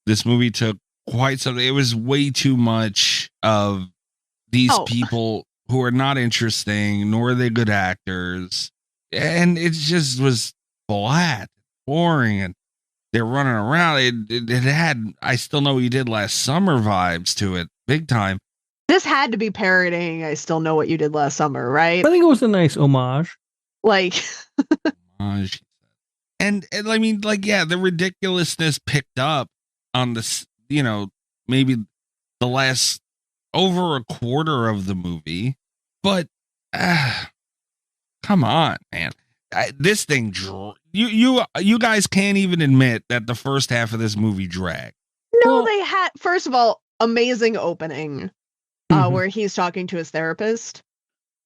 This movie took quite something. It was way too much of these people who are not interesting, nor are they good actors. And it just was flat, boring, and they're running around. It had I Still Know What You Did Last Summer vibes to it, big time. This had to be parodying I Still Know What You Did Last Summer, right? I think it was a nice homage. Like, homage. And I mean, like, yeah, the ridiculousness picked up on this, maybe the last over a quarter of the movie, but come on, man. This thing, you guys can't even admit that the first half of this movie dragged. No, they had, first of all, amazing opening where he's talking to his therapist.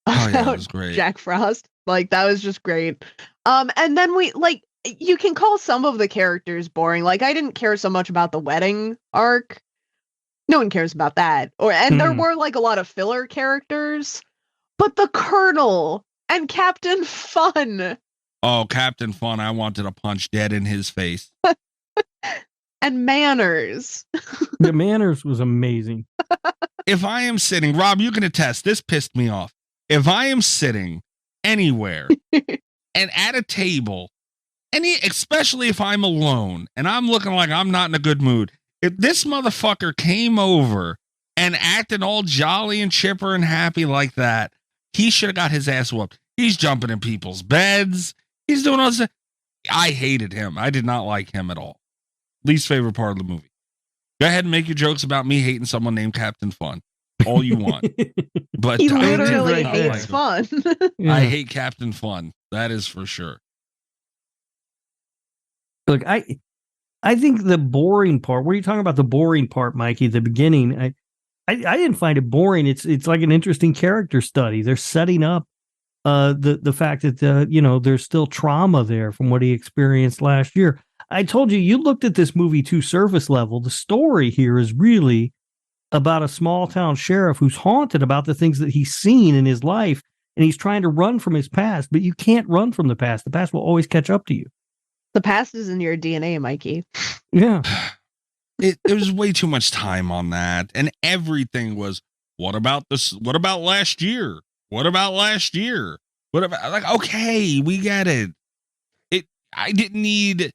Oh, yeah, that was great. Jack Frost. Like, that was just great. And then you can call some of the characters boring. Like, I didn't care so much about the wedding arc. No one cares about that. There were like a lot of filler characters, but the Colonel and Captain Fun. Oh, Captain Fun! I wanted to punch dead in his face. And Manners. The Manners was amazing. If I am sitting, Rob, you can attest. This pissed me off. If I am sitting anywhere and at a table, especially if I'm alone and I'm looking like I'm not in a good mood, if this motherfucker came over and acted all jolly and chipper and happy like that, he should have got his ass whooped. He's jumping in people's beds. He's doing all this. I hated him. I did not like him at all. Least favorite part of the movie. Go ahead and make your jokes about me hating someone named Captain Fun. All you want. But he literally hates fun. I hate Captain Fun. That is for sure. Look, I think the boring part, what are you talking about the boring part, Mikey? The beginning, I didn't find it boring. It's like an interesting character study. They're setting up the fact that there's still trauma there from what he experienced last year. I told you looked at this movie too surface level. The story here is really about a small town sheriff who's haunted about the things that he's seen in his life, and he's trying to run from his past, but you can't run from the past. The past will always catch up to you. The past is in your DNA, Mikey. Yeah. It was way too much time on that. And everything was, what about this? What about last year? What about last year? What about, like, okay, we get it. I didn't need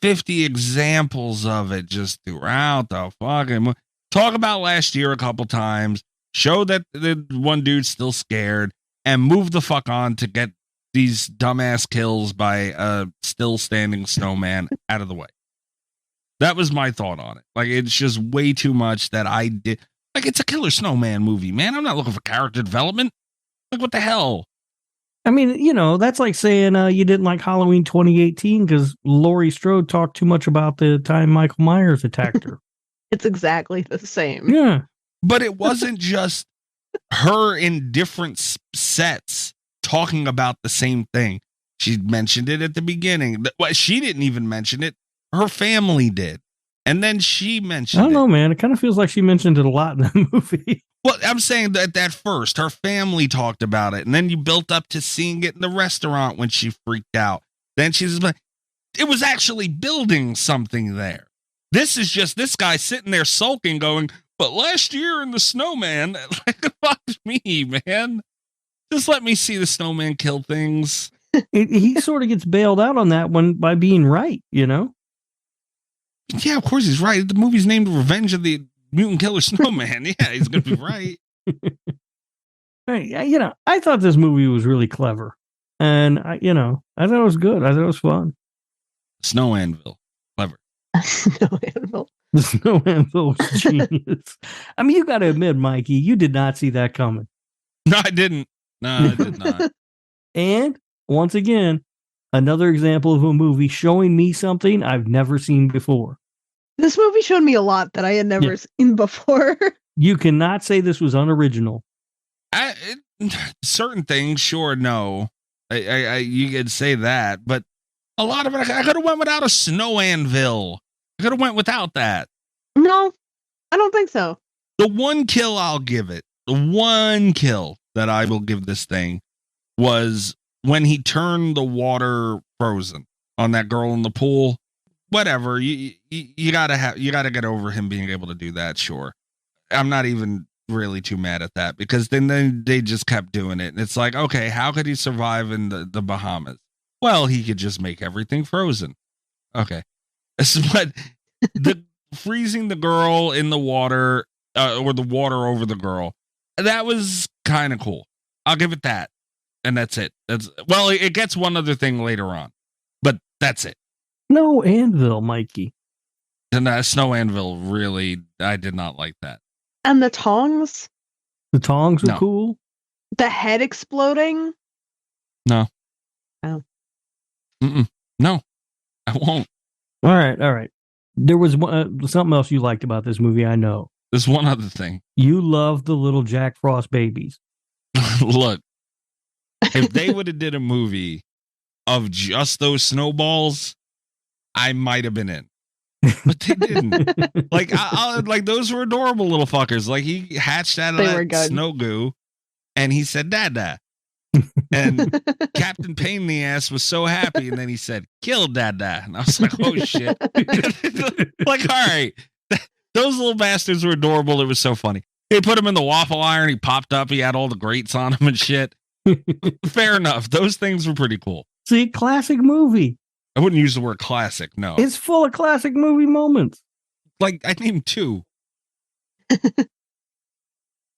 50 examples of it just throughout the fucking talk about last year a couple times, show that the one dude's still scared, and move the fuck on to get these dumbass kills by a still standing snowman out of the way. That was my thought on it. Like, it's just way too much that I did. Like, it's a killer snowman movie, man. I'm not looking for character development. Like, what the hell? I mean, that's like saying you didn't like Halloween 2018 because Laurie Strode talked too much about the time Michael Myers attacked her. It's exactly the same. Yeah. But it wasn't just her in different sets talking about the same thing. She mentioned it at the beginning. Well, she didn't even mention it. Her family did. And then she mentioned I don't know, man. It kind of feels like she mentioned it a lot in the movie. Well, I'm saying that first, her family talked about it, and then you built up to seeing it in the restaurant when she freaked out. Then she's like, it was actually building something there. This is just this guy sitting there sulking, going, but last year in the Snowman, like, fuck me, man. Just let me see the Snowman kill things. He sort of gets bailed out on that one by being right, you know? Yeah, of course he's right. The movie's named Revenge of the Mutant Killer Snowman. Yeah, he's going to be right. Hey, you know, I thought this movie was really clever. And, I thought it was good. I thought it was fun. Snow Anvil. Clever. Snow Anvil. The Snow Anvil was genius. I mean, you got to admit, Mikey, you did not see that coming. No, I didn't. No, I did not. And, once again, another example of a movie showing me something I've never seen before. This movie showed me a lot that I had never seen before. You cannot say this was unoriginal. Certain things, sure, no. You could say that, but a lot of it, I could have went without a Snow Anvil. I could have went without that. No, I don't think so. The one kill I'll give it, the one kill that I will give this thing was when he turned the water frozen on that girl in the pool. Whatever, you gotta get over him being able to do that. Sure, I'm not even really too mad at that, because then they just kept doing it, and it's like, okay, how could he survive in the Bahamas? Well, he could just make everything frozen. Okay, but the freezing the girl in the water, or the water over the girl, that was kind of cool. I'll give it that, and that's it. It gets one other thing later on, but that's it. No Anvil, Mikey. And that Snow Anvil, really, I did not like that. And the tongs? The tongs were cool. The head exploding? No. Oh. No, I won't. All right. There was something else you liked about this movie, I know. There's one other thing. You love the little Jack Frost babies. Look, if they would have did a movie of just those snowballs, I might have been in, but they didn't. Like, like those were adorable little fuckers. Like, he hatched out of that snow goo, and he said, "Dada," and Captain Pain in the Ass was so happy, and then he said, "Kill Dada," and I was like, "Oh shit!" Like, all right, those little bastards were adorable. It was so funny. They put him in the waffle iron. He popped up. He had all the grates on him and shit. Fair enough. Those things were pretty cool. See, classic movie. I wouldn't use the word classic, no. It's full of classic movie moments. Like, I named two.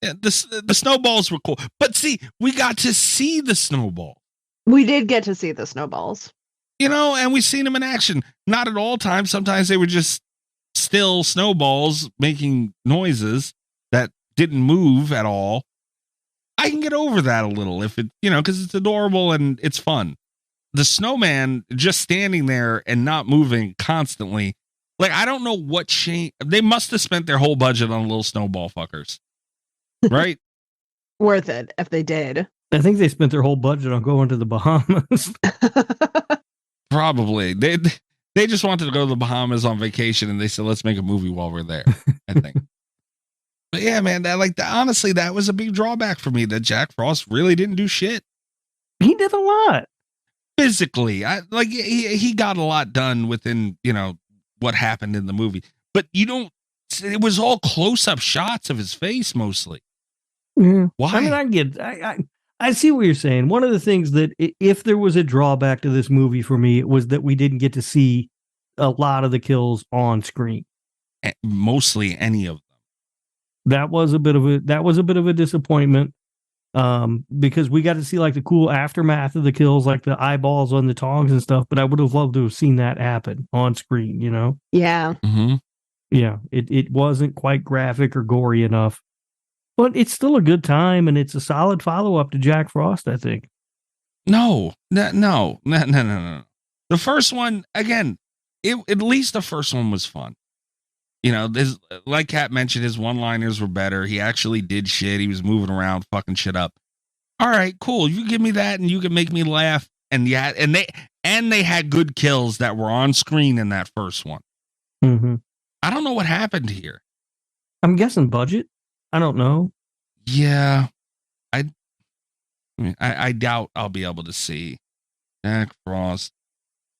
Yeah, the snowballs were cool. But see, we got to see the snowball. We did get to see the snowballs. And we've seen them in action. Not at all times. Sometimes they were just still snowballs making noises that didn't move at all. I can get over that a little if it, because it's adorable and it's fun. The snowman just standing there and not moving constantly. Like, I don't know what change. They must have spent their whole budget on little snowball fuckers. Right? Worth it if they did. I think they spent their whole budget on going to the Bahamas. Probably. They just wanted to go to the Bahamas on vacation, and they said, let's make a movie while we're there, I think. But yeah, man, honestly, that was a big drawback for me, that Jack Frost really didn't do shit. He did a lot. Physically, he got a lot done within, what happened in the movie. But it was all close-up shots of his face mostly. Yeah. Why? I mean, I see what you're saying. One of the things that, if there was a drawback to this movie for me, it was that we didn't get to see a lot of the kills on screen. Mostly any of them. That was a bit of a disappointment. Because we got to see like the cool aftermath of the kills, like the eyeballs on the tongs and stuff, but I would have loved to have seen that happen on screen, Yeah. Mm-hmm. Yeah. It wasn't quite graphic or gory enough, but it's still a good time, and it's a solid follow-up to Jack Frost, I think. No. The first one, again, at least the first one was fun. Like Kat mentioned, his one-liners were better. He actually did shit. He was moving around, fucking shit up. All right, cool. You give me that, and you can make me laugh. And yeah, and they had good kills that were on screen in that first one. Mm-hmm. I don't know what happened here. I'm guessing budget. I don't know. Yeah. I doubt I'll be able to see Jack Frost.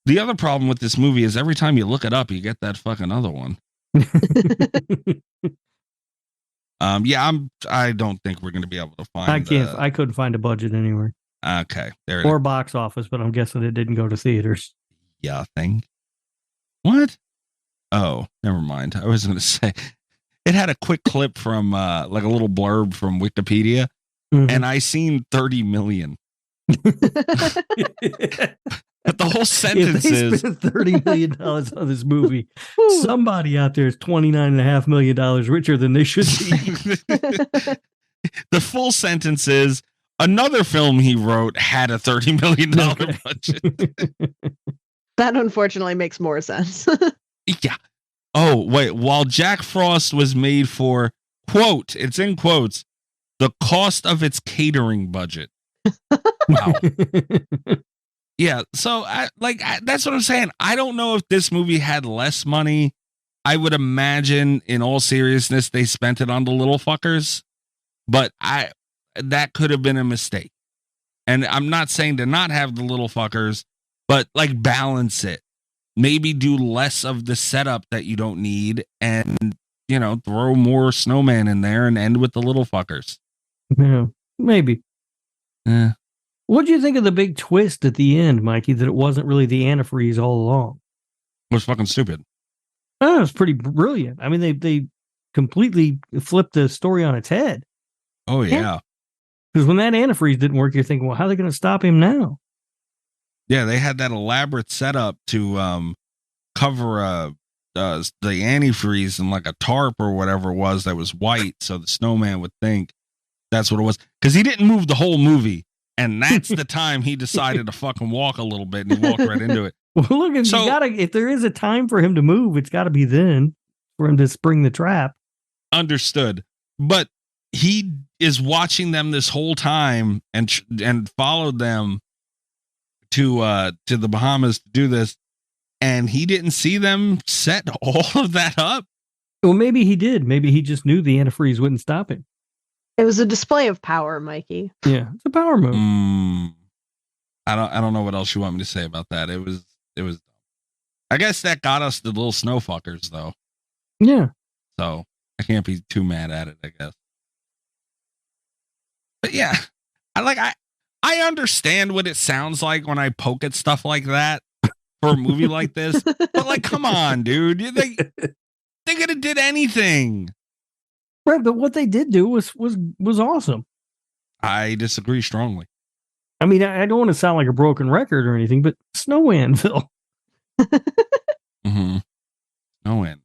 The other problem with this movie is every time you look it up, you get that fucking other one. I don't think we're going to be able to find. I couldn't find a budget anywhere. Okay, there. Or box office, but I'm guessing it didn't go to theaters. Yeah, thing. What? Oh, never mind. I was going to say it had a quick clip from like a little blurb from Wikipedia, and I seen 30 million. But the whole sentence is $30 million on this movie. Somebody out there is $29.5 million richer than they should be. The full sentence is another film he wrote had a $30 million budget. That unfortunately makes more sense. Yeah. Oh, wait. While Jack Frost was made for, quote, it's in quotes, the cost of its catering budget. Wow. Yeah, so that's what I'm saying. I don't know if this movie had less money. I would imagine, in all seriousness, they spent it on the little fuckers. But that could have been a mistake. And I'm not saying to not have the little fuckers, but like balance it. Maybe do less of the setup that you don't need, and throw more Snowman in there and end with the little fuckers. Yeah, maybe. Yeah. What do you think of the big twist at the end, Mikey, that it wasn't really the antifreeze all along? It was fucking stupid. Oh, it was pretty brilliant. I mean, they completely flipped the story on its head. Oh, yeah. Because when that antifreeze didn't work, you're thinking, well, how are they going to stop him now? Yeah, they had that elaborate setup to cover the antifreeze in like a tarp or whatever it was that was white, so the Snowman would think that's what it was. Because he didn't move the whole movie. And that's the time he decided to fucking walk a little bit, and he walked right into it. Well, look, if there is a time for him to move, it's got to be then for him to spring the trap. Understood. But he is watching them this whole time and followed them to the Bahamas to do this, and he didn't see them set all of that up. Well, maybe he did. Maybe he just knew the antifreeze wouldn't stop him. It was a display of power, Mikey. Yeah, it's a power move. I don't know what else you want me to say about that. It was. I guess that got us the little snow fuckers, though. Yeah. So I can't be too mad at it, I guess. But yeah, I understand what it sounds like when I poke at stuff like that for a movie like this. But like, come on, dude. They could have did anything. Right, but what they did do was awesome. I disagree strongly. I mean, I don't want to sound like a broken record or anything, but Snow Anvil. Mm-hmm. Snow Anvil.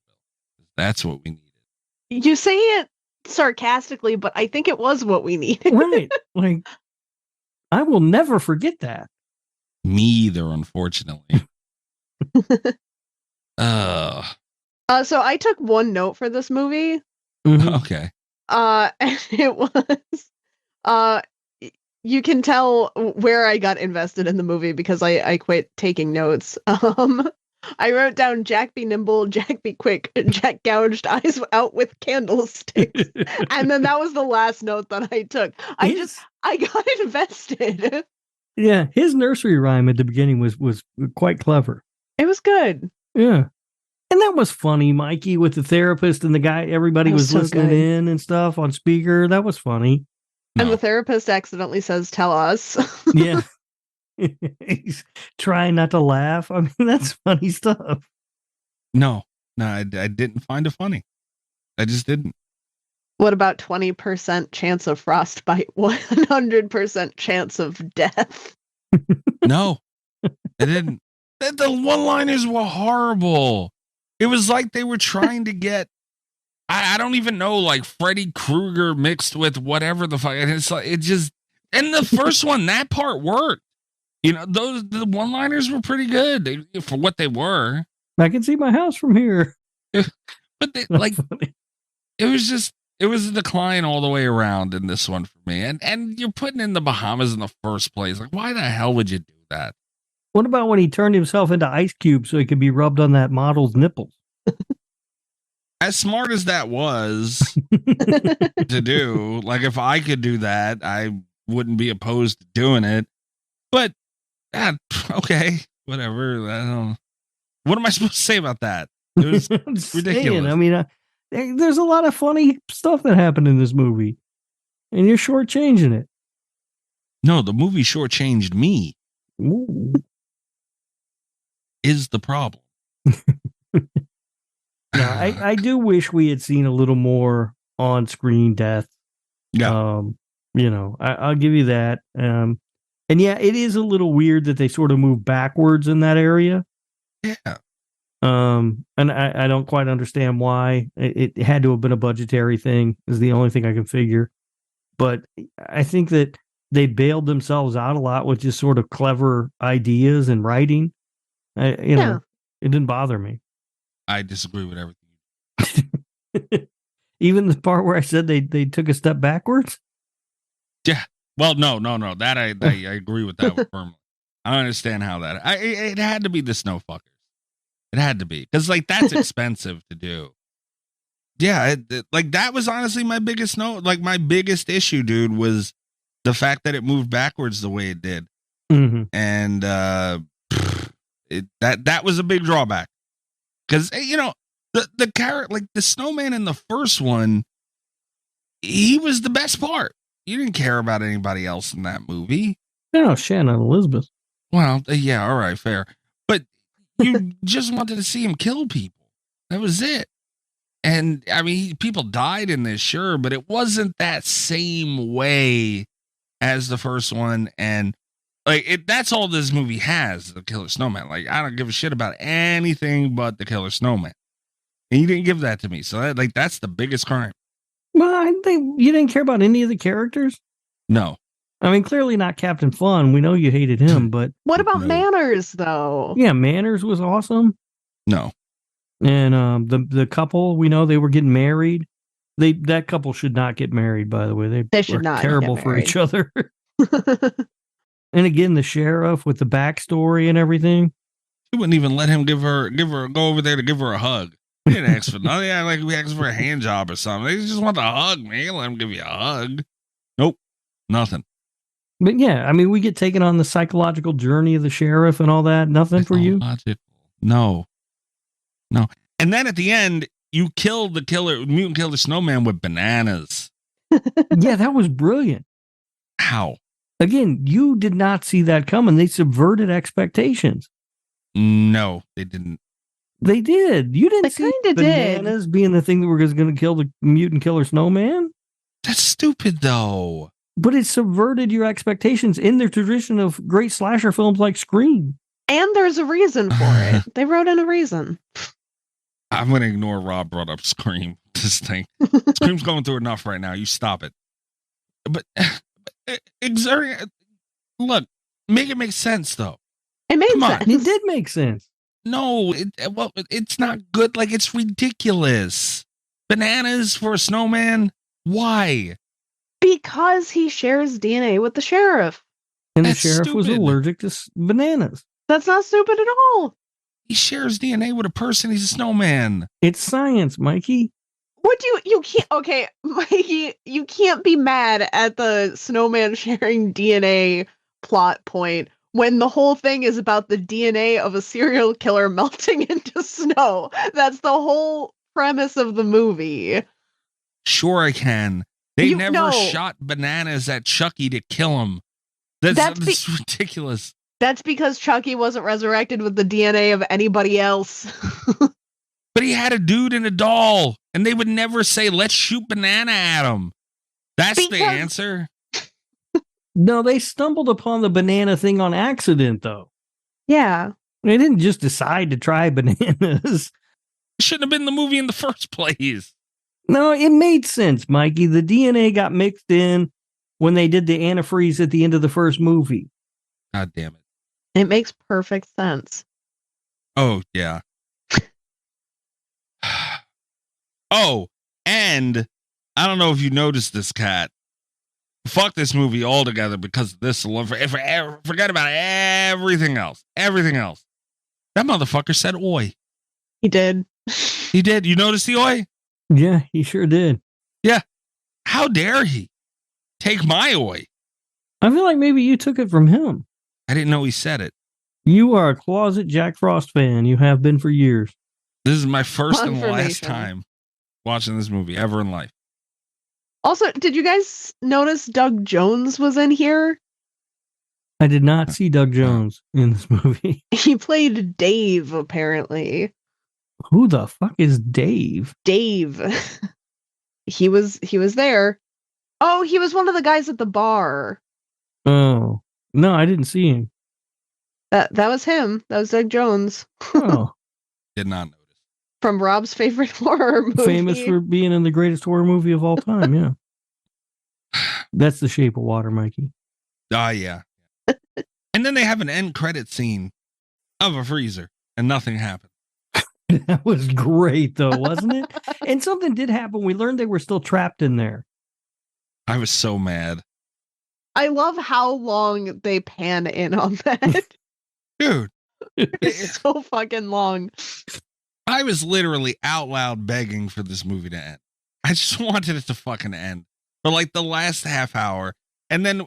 That's what we needed. You say it sarcastically, but I think it was what we needed. Right. Like, I will never forget that. Me either, unfortunately. So I took one note for this movie. Mm-hmm. Okay. And it was, you can tell where I got invested in the movie because I quit taking notes. I wrote down Jack be nimble, Jack be quick, Jack gouged eyes out with candlesticks. And then that was the last note that I took. I got invested. Yeah, his nursery rhyme at the beginning was quite clever. It was good. Yeah. And that was funny, Mikey, with the therapist and the guy, everybody was so listening in and stuff on speaker. That was funny. And the therapist accidentally says, "Tell us." Yeah. He's trying not to laugh. I mean, that's funny stuff. No, I didn't find it funny. I just didn't. What about 20% chance of frostbite? 100% chance of death? No, I didn't. The one-liners were horrible. It was like they were trying to get, I don't even know, like Freddy Krueger mixed with whatever the fuck. It's like, it just, and the first one, that part worked. The one-liners were pretty good for what they were. I can see my house from here. But it was a decline all the way around in this one for me. And you're putting in the Bahamas in the first place. Like, why the hell would you do that? What about when he turned himself into ice cubes so he could be rubbed on that model's nipples? as smart as that was to do, like if I could do that, I wouldn't be opposed to doing it. But okay, whatever. I don't. What am I supposed to say about that? It was ridiculous. I mean, there's a lot of funny stuff that happened in this movie, and you're shortchanging it. No, the movie shortchanged me. Ooh. Is the problem. I do wish we had seen a little more on-screen death. Yeah. I'll give you that. And yeah, it is a little weird that they sort of move backwards in that area. Yeah. And I don't quite understand why. It had to have been a budgetary thing, is the only thing I can figure. But I think that they bailed themselves out a lot with just sort of clever ideas and writing. It didn't bother me. I disagree with everything. Even the part where I said they took a step backwards? Yeah. Well, no. That I agree with that firmly. I understand how that. It had to be the snow fuckers. It had to be, because like that's expensive to do. Yeah, like that was honestly my biggest my biggest issue, dude, was the fact that it moved backwards the way it did, and that was a big drawback. Because the character, like the snowman in the first one, he was the best part. You didn't care about anybody else in that movie. No, Shannon Elizabeth. Well, yeah, all right, fair. But you just wanted to see him kill people. That was it. And I mean, people died in this, sure, but it wasn't that same way as the first one. And like that's all this movie has, the Killer Snowman. Like, I don't give a shit about anything but the Killer Snowman. And you didn't give that to me. So that's the biggest crime. Well, I think you didn't care about any of the characters. No. I mean, clearly not Captain Fun. We know you hated him, but what about Manners, though? Yeah, Manners was awesome. No. And the couple, we know they were getting married. That couple should not get married, by the way. They should not terrible for each other. And again, the sheriff with the backstory and everything. He wouldn't even let him go over there to give her a hug. He didn't ask for nothing. Yeah, like we asked for a hand job or something. They just want to hug me. Let him give you a hug. Nope. Nothing. But yeah, I mean, we get taken on the psychological journey of the sheriff and all that. Nothing for you? No. And then at the end, you killed the mutant killer snowman with bananas. Yeah, that was brilliant. How? Again, you did not see that coming. They subverted expectations. No, they didn't. They did. You didn't see bananas being the thing that was going to kill the mutant killer snowman? That's stupid, though. But it subverted your expectations in their tradition of great slasher films like Scream. And there's a reason for it. They wrote in a reason. I'm going to ignore Rob brought up Scream. This thing. Scream's going through enough right now. You stop it. But look, make it make sense, though. It made sense. It did make sense. No, it's not good. Like, it's ridiculous. Bananas for a snowman? Why? Because he shares DNA with the sheriff. And the sheriff was allergic to bananas. That's not stupid at all. He shares DNA with a person. He's a snowman. It's science, Mikey. What do you can't, okay, Mikey, you can't be mad at the snowman sharing DNA plot point when the whole thing is about the DNA of a serial killer melting into snow. That's the whole premise of the movie. Sure I can. They never shot bananas at Chucky to kill him. That's ridiculous. That's because Chucky wasn't resurrected with the DNA of anybody else. But he had a dude and a doll, and they would never say, let's shoot banana at him. That's the answer. No, they stumbled upon the banana thing on accident, though. Yeah. They didn't just decide to try bananas. It shouldn't have been the movie in the first place. No, it made sense, Mikey. The DNA got mixed in when they did the antifreeze at the end of the first movie. God damn it. It makes perfect sense. Oh, yeah. Oh, and I don't know if you noticed this, Kat. Fuck this movie altogether because of this alone. Forget about everything else. Everything else. That motherfucker said oi. He did. He did. You noticed the oi? Yeah, he sure did. Yeah. How dare he take my oi? I feel like maybe you took it from him. I didn't know he said it. You are a closet Jack Frost fan. You have been for years. This is my first and last time watching this movie ever in life. Also, did you guys notice Doug Jones was in here? I did not see Doug Jones in this movie. He played Dave, apparently. Who the fuck is Dave? Dave. He was there. Oh, he was one of the guys at the bar. Oh. No, I didn't see him. That was him. That was Doug Jones. Oh. Did not notice. From Rob's favorite horror movie. Famous for being in the greatest horror movie of all time, yeah. That's The Shape of Water, Mikey. Yeah. And then they have an end credit scene of a freezer and nothing happened. That was great, though, wasn't it? And something did happen. We learned they were still trapped in there. I was so mad. I love how long they pan in on that. Dude. It's so fucking long. I was literally out loud begging for this movie to end. I just wanted it to fucking end for like the last half hour. And then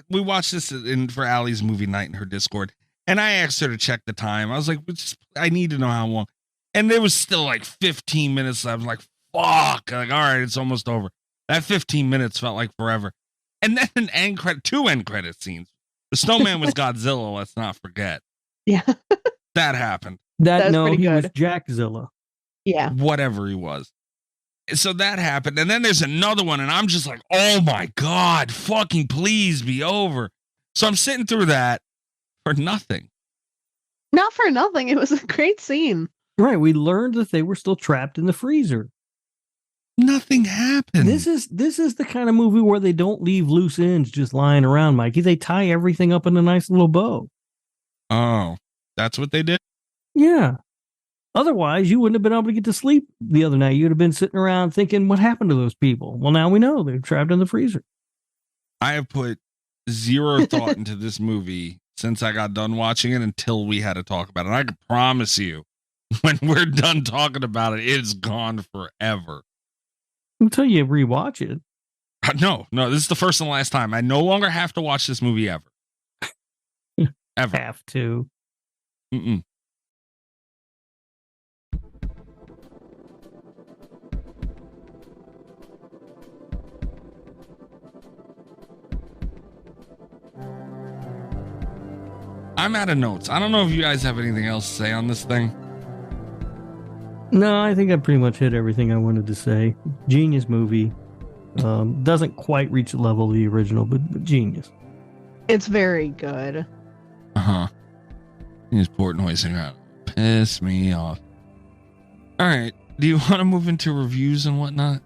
we watched this for Allie's movie night in her Discord. And I asked her to check the time. I was like, I need to know how long. And there was still like 15 minutes left. I was like, fuck. Like, all right, it's almost over. That 15 minutes felt like forever. And then two end credit scenes. The Snowman was Godzilla, let's not forget. Yeah. That happened. He was Jackzilla. Yeah. Whatever he was. So that happened. And then there's another one. And I'm just like, oh my God, fucking please be over. So I'm sitting through that for nothing. Not for nothing. It was a great scene. Right. We learned that they were still trapped in the freezer. Nothing happened. This is the kind of movie where they don't leave loose ends just lying around, Mikey. They tie everything up in a nice little bow. Oh, that's what they did? Yeah. Otherwise, you wouldn't have been able to get to sleep the other night. You'd have been sitting around thinking, what happened to those people? Well, now we know they're trapped in the freezer. I have put zero thought into this movie since I got done watching it until we had to talk about it. And I can promise you, when we're done talking about it, it's gone forever. Until you rewatch it. No, this is the first and last time. I no longer have to watch this movie ever. Ever. Have to. Mm-mm. I'm out of notes. I don't know if you guys have anything else to say on this thing. No, I think I pretty much hit everything I wanted to say. Genius movie. Doesn't quite reach the level of the original, but genius. It's very good. Uh-huh. He's Portnoy singing out. Piss me off. All right. Do you want to move into reviews and whatnot?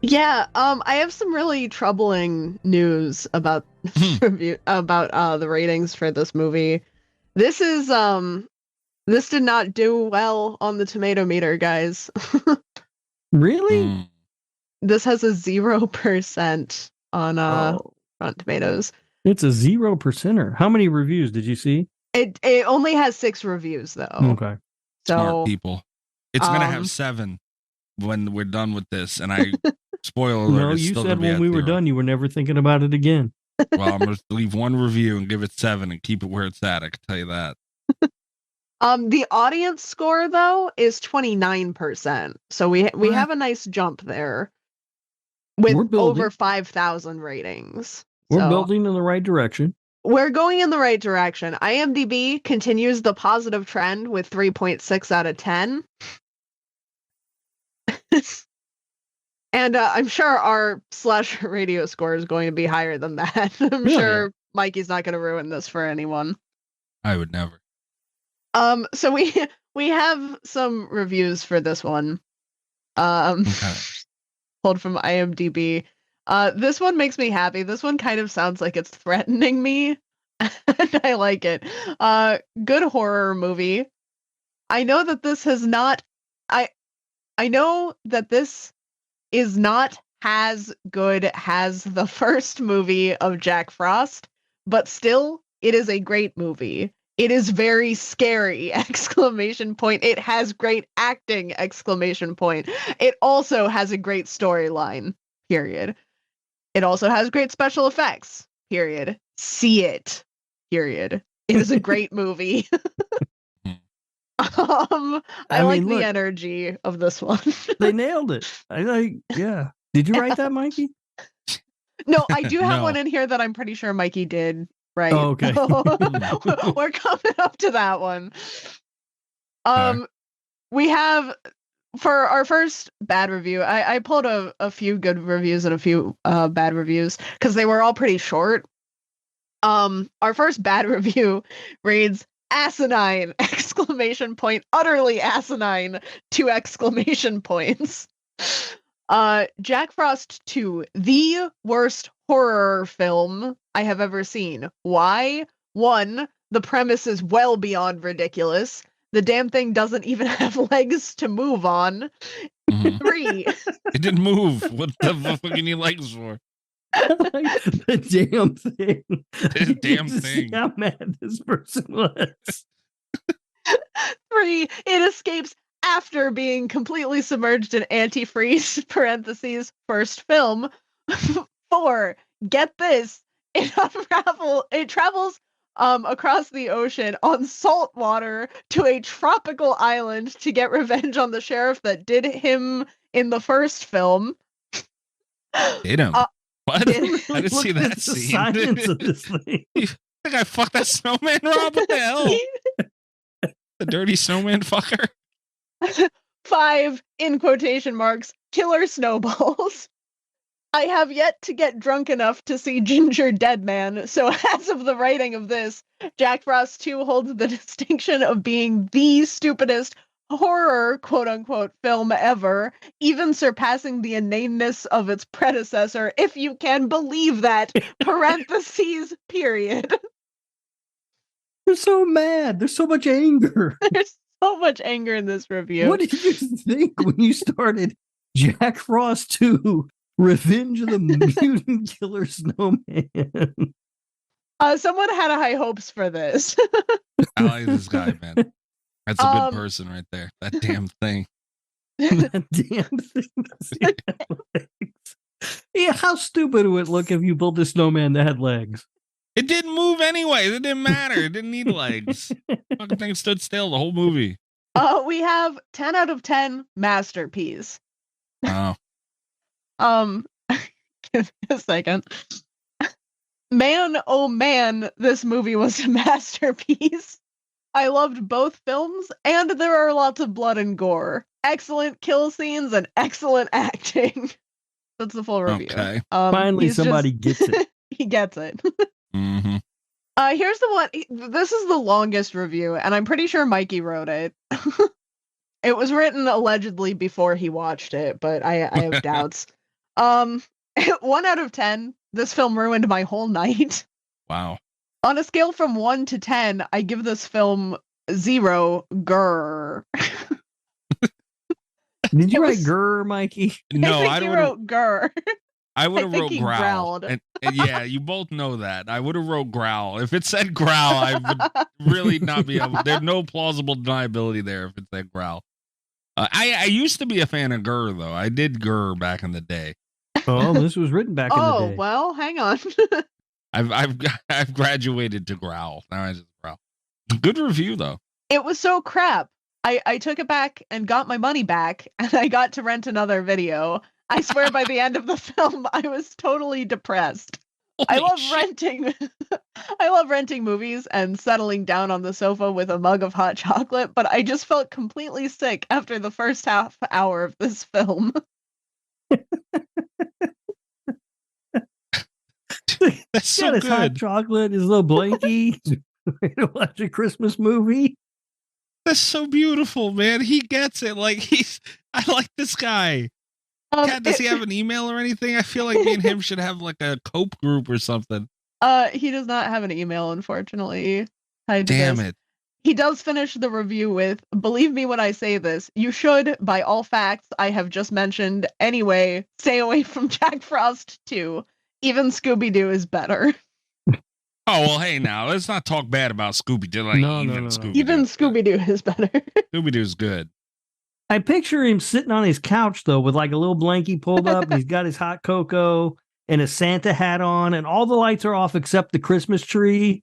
Yeah, I have some really troubling news about the ratings for this movie. This did not do well on the tomato meter, guys. Really? This has a 0% on Rotten Tomatoes. It's a 0%er. How many reviews did you see? It only has 6 reviews though. Okay. So smart people. It's gonna have 7 when we're done with this, and I spoiler alert. No, you said when we were done, you were never thinking about it again. Well, I'm gonna leave one review and give it 7 and keep it where it's at. I can tell you that. The audience score though is 29%. So we have a nice jump there with over 5,000 ratings. We're building in the right direction. We're going in the right direction. IMDb continues the positive trend with 3.6 out of 10. And I'm sure our /radio score is going to be higher than that. I'm sure Mikey's not going to ruin this for anyone. I would never. So we have some reviews for this one. Okay. Pulled from IMDb. This one makes me happy. This one kind of sounds like it's threatening me. And I like it. Good horror movie. I know that this has not I know that this is not as good as the first movie of Jack Frost, but still it is a great movie. It is very scary! Exclamation point. It has great acting! Exclamation point. It also has a great storyline. Period. It also has great special effects. Period. See it. Period. It is a great movie. I like the energy of this one. They nailed it. Yeah. Did you write that, Mikey? No, I do have one in here that I'm pretty sure Mikey did. Right. Oh, okay. We're coming up to that one. We have, for our first bad review, I pulled a few good reviews and a few bad reviews because they were all pretty short. Our first bad review reads, asinine! Exclamation point. Utterly asinine! 2 exclamation points. Jack Frost 2, the worst horror film I have ever seen. Why? 1, the premise is well beyond ridiculous. The damn thing doesn't even have legs to move on. 3. It didn't move. What the fuck do you need legs for? The damn thing. The damn thing. See how mad this person was. 3, it escapes after being completely submerged in antifreeze, parentheses, first film. 4, get this, it travels across the ocean on salt water to a tropical island to get revenge on the sheriff that did him in the first film. Did him? What? I didn't see that the scene. science of this thing. You think I fucked that snowman, Rob? What the hell? The dirty snowman fucker. 5, in quotation marks, killer snowballs. I have yet to get drunk enough to see Ginger Deadman, so as of the writing of this, Jack Frost 2 holds the distinction of being the stupidest horror, quote-unquote, film ever, even surpassing the inaneness of its predecessor, if you can believe that, parentheses, period. They're so mad. There's so much anger. There's so much anger in this review. What did you think when you started Jack Frost 2, Revenge of the Mutant Killer Snowman? Someone had high hopes for this. I like this guy, man. That's a good person right there. That damn thing. That damn thing. Yeah, how stupid would it look if you built a snowman that had legs? It didn't move anyway. It didn't matter. It didn't need legs. Fucking thing stood still the whole movie. We have 10 out of 10 masterpiece. Oh. Give me a second. Man, oh man, this movie was a masterpiece. I loved both films, and there are lots of blood and gore. Excellent kill scenes and excellent acting. That's the full review. Okay. Finally, somebody gets it. He gets it. Mm-hmm. Here's the one. This is the longest review, and I'm pretty sure Mikey wrote it. It was written allegedly before he watched it, but I have doubts. 1 out of 10. This film ruined my whole night. Wow. On a scale from 1 to 10, I give this film 0 grr. Did you write grr, Mikey? No, I think you wrote grr. I would have wrote growl. Growled. And yeah, you both know that. I would have wrote growl. If it said growl, I would really not be able. There's no plausible deniability there if it said growl. I used to be a fan of grr, though. I did grr back in the day. Oh, this was written back in the day. Oh, well, hang on. I've graduated to growl. Now I just growl. Good review though. It was so crap. I took it back and got my money back, and I got to rent another video. I swear by the end of the film, I was totally depressed. I love renting movies and settling down on the sofa with a mug of hot chocolate, but I just felt completely sick after the first half hour of this film. That's so his good. hot chocolate, his little blankie, to watch a Christmas movie. That's so beautiful, man. He gets it. Like I like this guy. Kat, does he have an email or anything? I feel like me and him should have like a cope group or something. He does not have an email, unfortunately. Damn it. He does finish the review with, believe me when I say this, you should, by all facts I have just mentioned, anyway, stay away from Jack Frost 2. Even Scooby-Doo is better. Oh, well, hey, now, let's not talk bad about Scooby-Doo. Like, No. Scooby-Doo. Even Scooby-Doo is better. Scooby-Doo's good. I picture him sitting on his couch, though, with like a little blankie pulled up, and he's got his hot cocoa and a Santa hat on, and all the lights are off except the Christmas tree.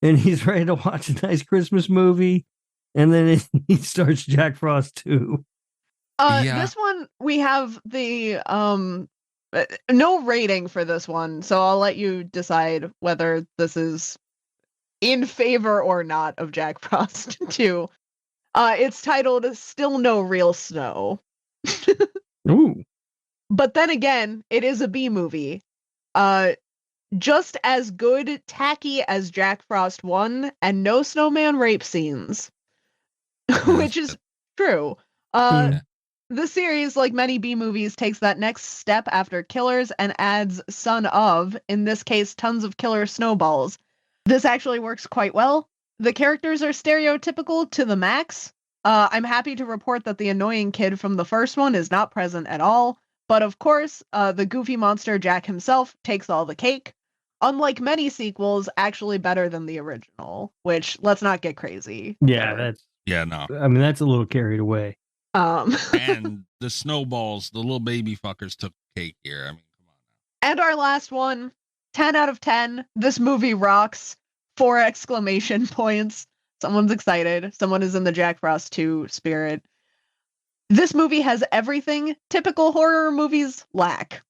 And he's ready to watch a nice Christmas movie. And then he starts Jack Frost 2. This one, we have the no rating for this one, so I'll let you decide whether this is in favor or not of Jack Frost 2. It's titled Still No Real Snow. Ooh. But then again, it is a B movie. Just as good, tacky as Jack Frost 1, and no snowman rape scenes. Which is true. The series, like many B movies, takes that next step after Killers and adds son of, in this case, tons of killer snowballs. This actually works quite well. The characters are stereotypical to the max. I'm happy to report that the annoying kid from the first one is not present at all. But of course, the goofy monster Jack himself takes all the cake. Unlike many sequels, actually better than the original, which, let's not get crazy. Yeah, no. I mean, that's a little carried away. And the snowballs, the little baby fuckers took cake here. I mean, come on now. And our last one, 10 out of 10. This movie rocks. 4 exclamation points. Someone's excited. Someone is in the Jack Frost 2 spirit. This movie has everything typical horror movies lack.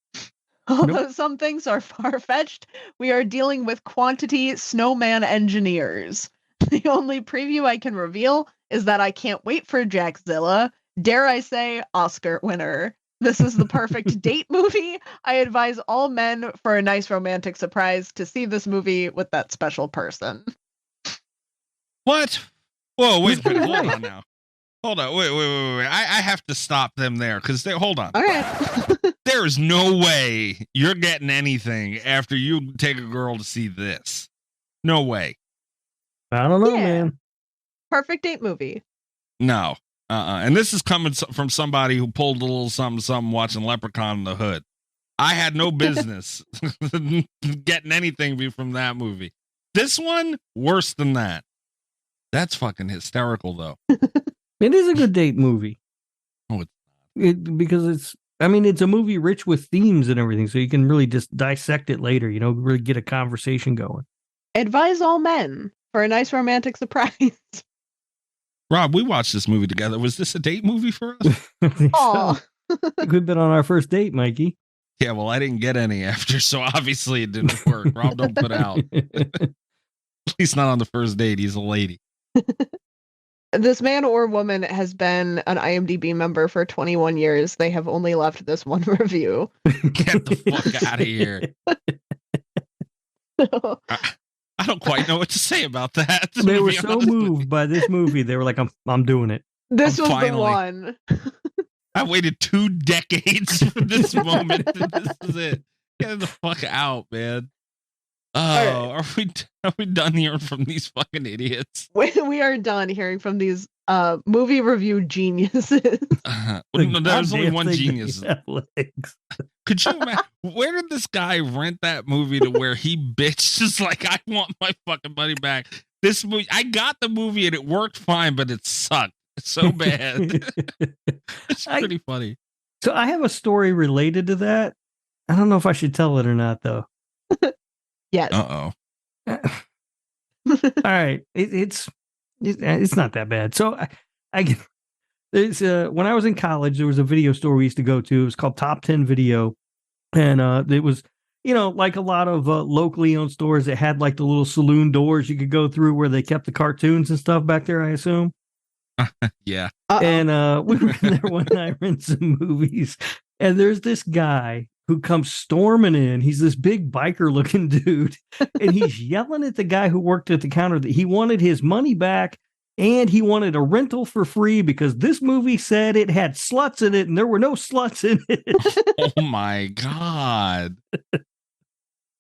Although some things are far-fetched, we are dealing with quantity snowman engineers. The only preview I can reveal is that I can't wait for Jackzilla. Dare I say, Oscar winner. This is the perfect date movie. I advise all men for a nice romantic surprise to see this movie with that special person. What? Whoa, wait a minute. Hold on now. Hold on. Wait. I have to stop them there because hold on. All right. There is no way you're getting anything after you take a girl to see this. No way. I don't know, man. Perfect date movie. No. And this is coming from somebody who pulled a little something watching Leprechaun in the Hood. I had no business getting anything from that movie. This one, worse than that. That's fucking hysterical, though. It is a good date movie. Oh, it's not. Because it's a movie rich with themes and everything, so you can really just dissect it later, really get a conversation going. Advise all men for a nice romantic surprise. Rob, we watched this movie together. Was this a date movie for us? Oh, we've been on our first date, Mikey. Yeah, well, I didn't get any after, so obviously it didn't work. Rob, don't put out. At least not on the first date. He's a lady. This man or woman has been an IMDb member for 21 years. They have only left this one review. Get the fuck out of here. I don't quite know what to say about that. They were so moved by this movie. They were like, I'm doing it. This was the one. I waited 2 decades for this moment. This is it. Get the fuck out, man. Oh, right. Are we done hearing from these fucking idiots? We are done hearing from these movie review geniuses. No, there's only one genius. Could you imagine? Where did this guy rent that movie to where he bitches like, I want my fucking money back? This movie, I got the movie and it worked fine, but it sucked so bad. It's pretty funny. So I have a story related to that. I don't know if I should tell it or not, though. Yes. Uh-oh. All right. It's not that bad. So when I was in college, there was a video store we used to go to. It was called Top 10 Video. And it was, like a lot of locally owned stores that had like the little saloon doors you could go through where they kept the cartoons and stuff back there, I assume. Yeah. And we were in there one night renting some movies. And there's this guy who comes storming in. He's this big biker looking dude. And he's yelling at the guy who worked at the counter that he wanted his money back and he wanted a rental for free because this movie said it had sluts in it and there were no sluts in it. Oh my God.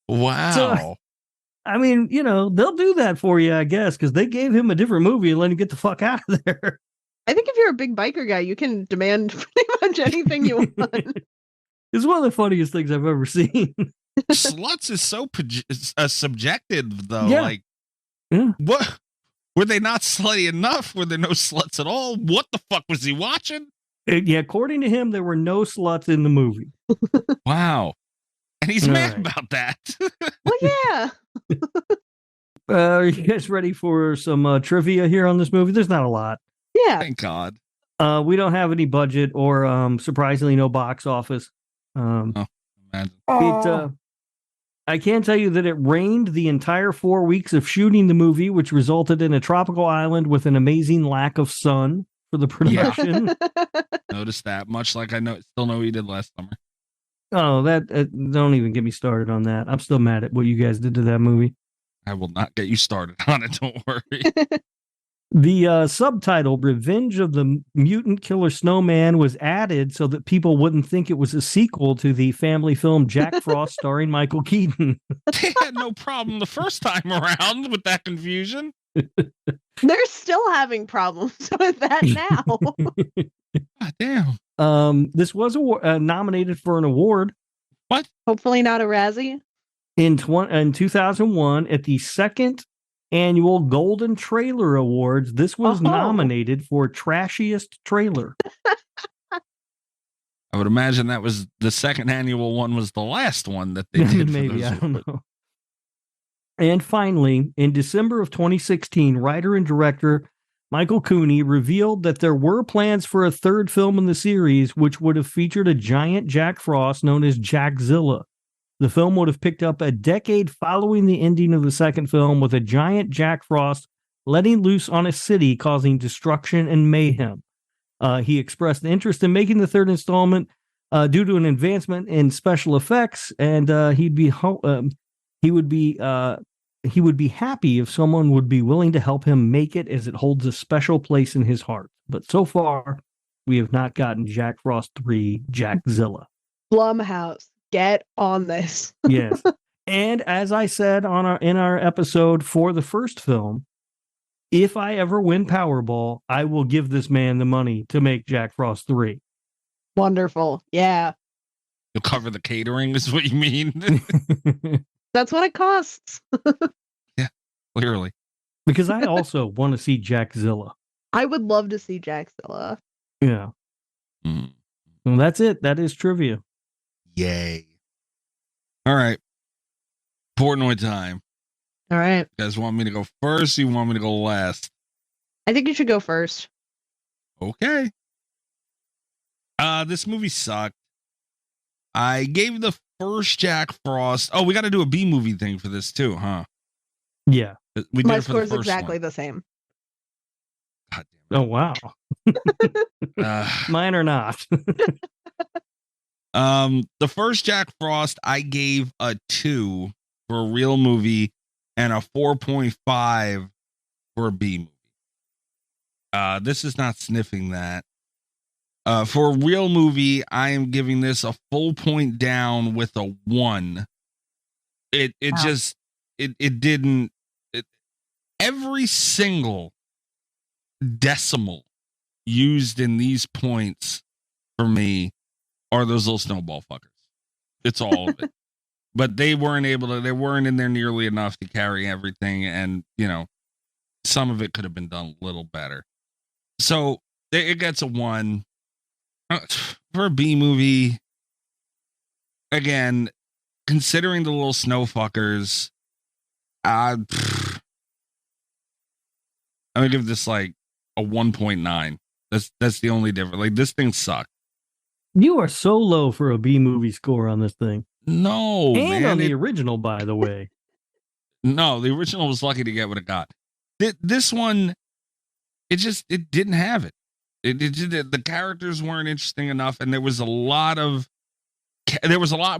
Wow. So, I mean, they'll do that for you, I guess, because they gave him a different movie and let him get the fuck out of there. I think if you're a big biker guy, you can demand pretty much anything you want. It's one of the funniest things I've ever seen. Sluts is so subjective, though. Yeah. Like, yeah. What? Were they not slutty enough? Were there no sluts at all? What the fuck was he watching? Yeah, according to him, there were no sluts in the movie. Wow. And he's All mad right. about that. Well, yeah. Are you guys ready for some trivia here on this movie? There's not a lot. Yeah. Thank God. We don't have any budget or surprisingly no box office. Imagine. I can tell you that it rained the entire 4 weeks of shooting the movie, which resulted in a tropical island with an amazing lack of sun for the production. Noticed that, much like I still know he did last summer. Oh, that don't even get me started on that. I'm still mad at what you guys did to that movie. I will not get you started on it. Don't worry. The subtitle, Revenge of the Mutant Killer Snowman, was added so that people wouldn't think it was a sequel to the family film Jack Frost starring Michael Keaton. They had no problem the first time around with that confusion. They're still having problems with that now. God damn. This was nominated for an award. What? Hopefully not a Razzie. In 2001, at the second annual Golden Trailer Awards, this was nominated for Trashiest Trailer. I would imagine that was the second annual one was the last one that they did. Maybe, I don't know. And finally, in December of 2016, writer and director Michael Cooney revealed that there were plans for a third film in the series, which would have featured a giant Jack Frost known as Jackzilla. The film would have picked up a decade following the ending of the second film, with a giant Jack Frost letting loose on a city, causing destruction and mayhem. He expressed interest in making the third installment due to an advancement in special effects, and he would be happy if someone would be willing to help him make it, as it holds a special place in his heart. But so far, we have not gotten Jack Frost 3 Jackzilla. Blumhouse, get on this. Yes. And as I said in our episode for the first film, if I ever win Powerball, I will give this man the money to make Jack Frost 3. Wonderful. Yeah. You'll cover the catering, is what you mean? That's what it costs. Yeah, clearly. Because I also want to see Jackzilla. I would love to see Jackzilla. Yeah. Well, that's it. That is trivia. Yay. All right. Portnoy time. All right. You guys want me to go first? Or you want me to go last? I think you should go first. Okay. This movie sucked. I gave the first Jack Frost. Oh, we got to do a B movie thing for this too, huh? Yeah. We did My it for the score's first exactly one. the same. God damn it. Oh, wow. Mine are not. The first Jack Frost, I gave a 2 for a real movie and a 4.5 for a B movie. This is not sniffing that. For a real movie, I am giving this a full point down with a 1. It didn't. Every single decimal used in these points for me are those little snowball fuckers. It's all of it. But they weren't in there nearly enough to carry everything. And, some of it could have been done a little better. So it gets a 1. For a B movie, again, considering the little snow fuckers, I'm gonna give this like a 1.9. That's the only difference. Like, this thing sucked. You are so low for a B movie score on this thing. No, and man, on the original, by the way. No, the original was lucky to get what it got. This one, it didn't have it. The characters weren't interesting enough, and there was a lot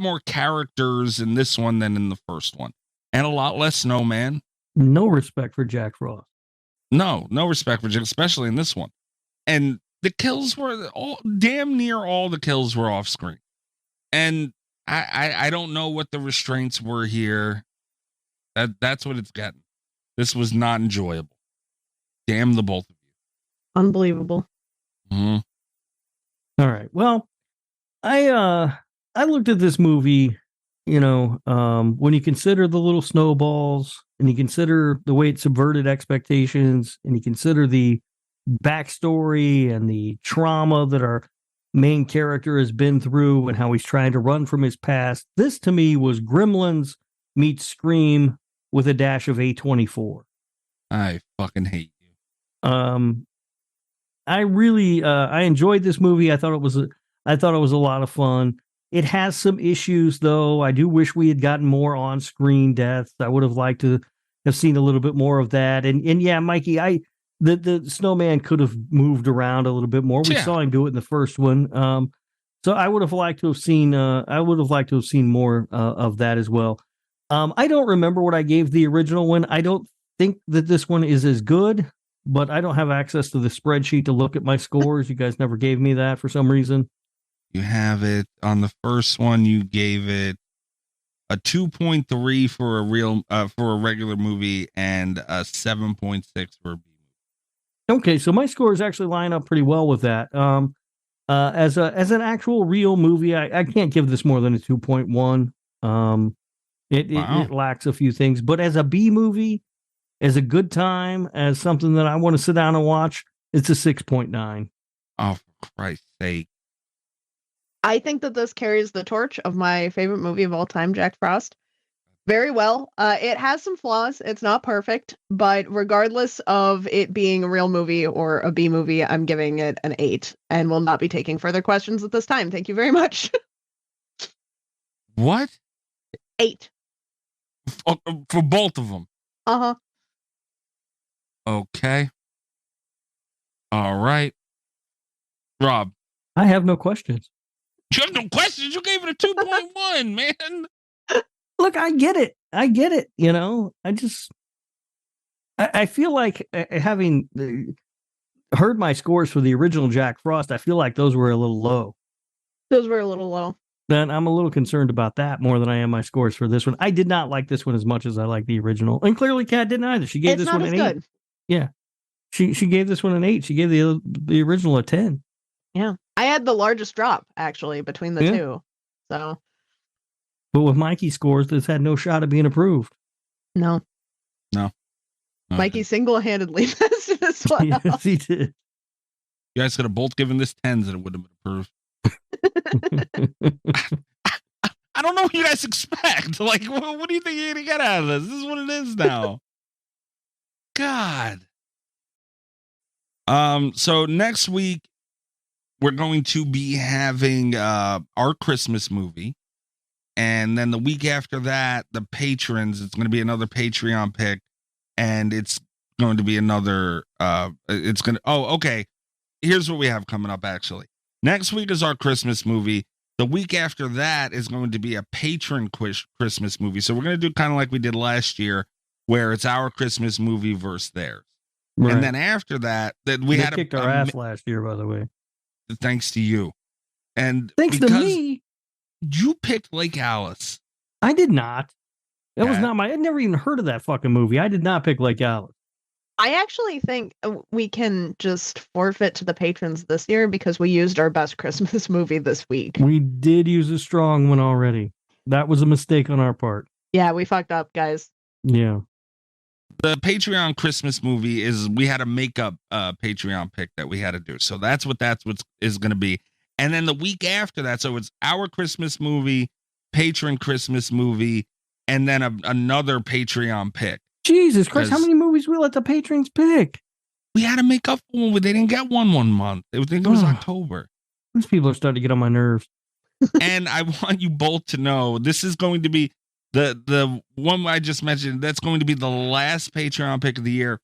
more characters in this one than in the first one, and a lot less Snowman. No respect for Jack Frost. No respect for Jack, especially in this one. And the kills were damn near all the kills were off screen, and I don't know what the restraints were here. That's what it's getting. This was not enjoyable. Damn the both of you. Unbelievable. Mm-hmm. All right. Well, I looked at this movie when you consider the little snowballs and you consider the way it subverted expectations and you consider the backstory and the trauma that our main character has been through and how he's trying to run from his past, this to me was Gremlins meets Scream with a dash of A24. I fucking hate you. I really I enjoyed this movie. I thought it was a lot of fun. It has some issues though. I do wish we had gotten more on-screen deaths. I would have liked to have seen a little bit more of that. And yeah, Mikey, the Snowman could have moved around a little bit more. We saw him do it in the first one. So I would have liked to have seen more of that as well. I don't remember what I gave the original one. I don't think that this one is as good, but I don't have access to the spreadsheet to look at my scores. You guys never gave me that for some reason. You have it on the first one. You gave it a 2.3 for a regular movie and a 7.6 for a B movie. Okay, so my scores actually line up pretty well with that. As an actual real movie, I can't give this more than a 2.1. It lacks a few things, but as a B movie, as a good time, as something that I want to sit down and watch, it's a 6.9. Oh, for Christ's sake. I think that this carries the torch of my favorite movie of all time, Jack Frost, very well. It has some flaws. It's not perfect, but regardless of it being a real movie or a B movie, I'm giving it an 8 and will not be taking further questions at this time. Thank you very much. What? 8. For both of them? Uh-huh. Okay. All right. Rob. I have no questions. You have no questions? You gave it a 2.1, man. Look, I get it. I feel like having heard my scores for the original Jack Frost, I feel like those were a little low. Then I'm a little concerned about that more than I am my scores for this one. I did not like this one as much as I like the original. And clearly Kat didn't either. She gave this one an 8. Yeah. She gave this one an 8. She gave the original a 10. Yeah. I had the largest drop actually between the two. So, but with Mikey's scores, this had no shot of being approved. No. Mikey single-handedly messed this one up. Yes, he did. You guys could have both given this 10s and it would have been approved. I don't know what you guys expect. Like, what do you think you're going to get out of this? This is what it is now. God. So next week, we're going to be having our Christmas movie. And then the week after that, the patrons, it's going to be another Patreon pick. And it's going to be another, okay. Here's what we have coming up, actually. Next week is our Christmas movie. The week after that is going to be a patron Christmas movie. So we're going to do kind of like we did last year, where it's our Christmas movie versus theirs. Right. And then after that, we had kicked our ass last year, by the way. Thanks to you. And thanks to me. You picked Lake Alice. I did not. That was not I'd never even heard of that fucking movie. I did not pick Lake Alice. I actually think we can just forfeit to the patrons this year because we used our best Christmas movie this week. We did use a strong one already. That was a mistake on our part. Yeah, we fucked up, guys. Yeah. The Patreon Christmas movie is, we had a makeup Patreon pick that we had to do. So that's what is going to be. And then the week after that, so it's our Christmas movie, patron Christmas movie, and then another Patreon pick. Jesus Christ, how many movies we let the patrons pick? We had to make up for one. They didn't get one month. I think it was October. These people are starting to get on my nerves. And I want you both to know, this is going to be the one I just mentioned. That's going to be the last Patreon pick of the year.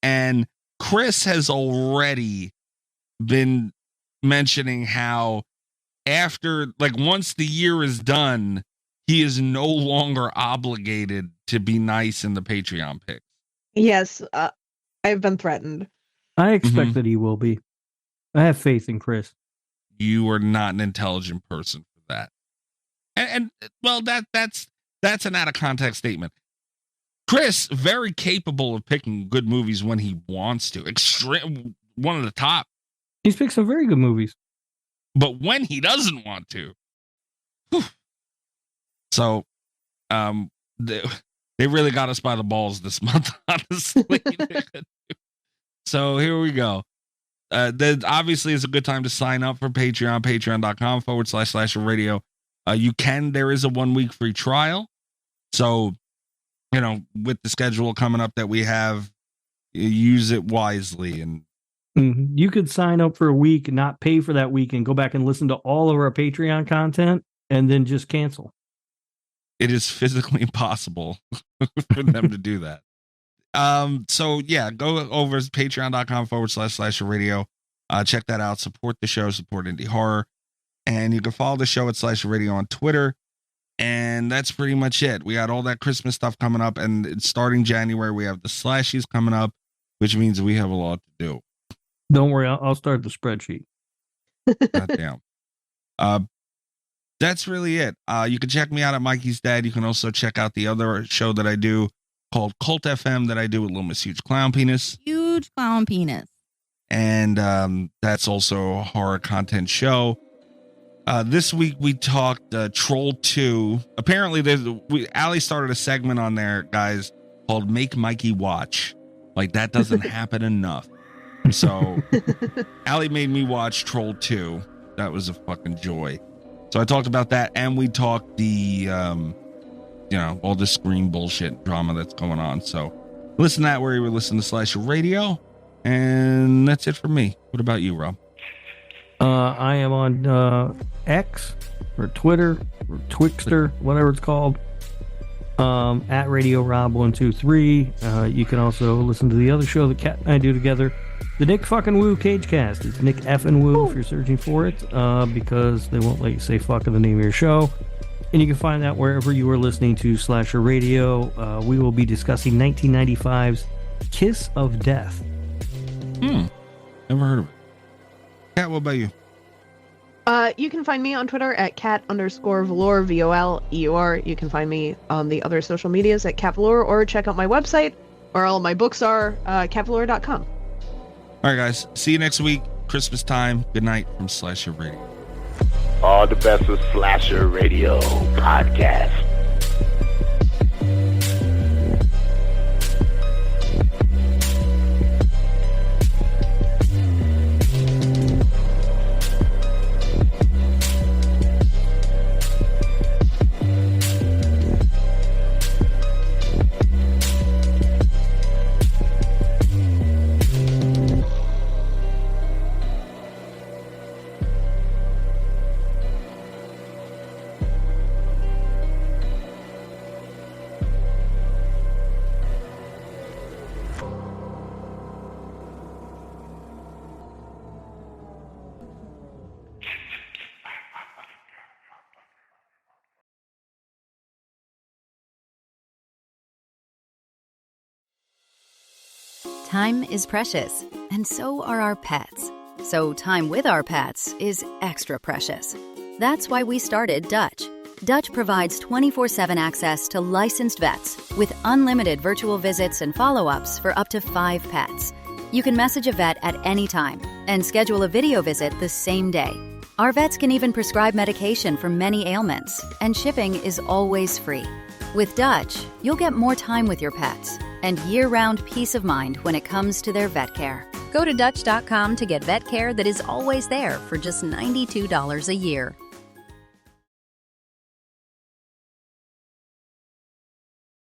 And Chris has already been mentioning how after, like, once the year is done, he is no longer obligated to be nice in the Patreon picks. Yes, I've been threatened. I expect that he will be. I have faith in Chris. You are not an intelligent person for that. And well, that's an out of context statement. Chris, very capable of picking good movies when he wants to. Extreme, one of the top. He's picked some very good movies. But when he doesn't want to. Whew. So they really got us by the balls this month, honestly. So here we go. Then obviously it's a good time to sign up for Patreon, patreon.com/radio. There is a 1 week free trial. So, with the schedule coming up that we have, use it wisely. And you could sign up for a week and not pay for that week and go back and listen to all of our Patreon content and then just cancel. It is physically impossible for them to do that. So yeah, go over to patreon.com/radio. Check that out. Support the show, support indie horror. And you can follow the show at /radio on Twitter. And that's pretty much it. We got all that Christmas stuff coming up, and it's starting January. We have the slashies coming up, which means we have a lot to do. Don't worry, I'll start the spreadsheet. Goddamn. That's really it. You can check me out at Mikey's Dad. You can also check out the other show that I do called Cult FM that I do with Little Miss Huge Clown Penis. Huge Clown Penis. And that's also a horror content show. This week we talked Troll 2. Apparently, Allie started a segment on there, guys, called Make Mikey Watch. Like, that doesn't happen enough. So, Allie made me watch Troll 2. That was a fucking joy. So I talked about that, and we talked the, all the Scream bullshit drama that's going on. So listen to that where you were listening to Slasher Radio, and that's it for me. What about you, Rob? I am on X or Twitter or Twixter, whatever it's called, at Radio Rob 123. You can also listen to the other show that Kat and I do together, the Nick fucking Woo Cage Cast. It's Nick effing Woo if you're searching for it, because they won't let you say fuck in the name of your show. And you can find that wherever you are listening to Slasher Radio. We will be discussing 1995's Kiss of Death. Never heard of it. Kat, what about you? You can find me on Twitter at cat_velour, VOLEUR. You can find me on the other social medias at catvelour, or check out my website, where all of my books are, catvelour.com. All right, guys. See you next week. Christmas time. Good night from Slasher Radio. All the best with Slasher Radio podcast. Time is precious, and so are our pets. So time with our pets is extra precious. That's why we started Dutch. Dutch provides 24/7 access to licensed vets with unlimited virtual visits and follow-ups for up to 5 pets. You can message a vet at any time and schedule a video visit the same day. Our vets can even prescribe medication for many ailments, and shipping is always free. With Dutch, you'll get more time with your pets and year-round peace of mind when it comes to their vet care. Go to Dutch.com to get vet care that is always there for just $92 a year.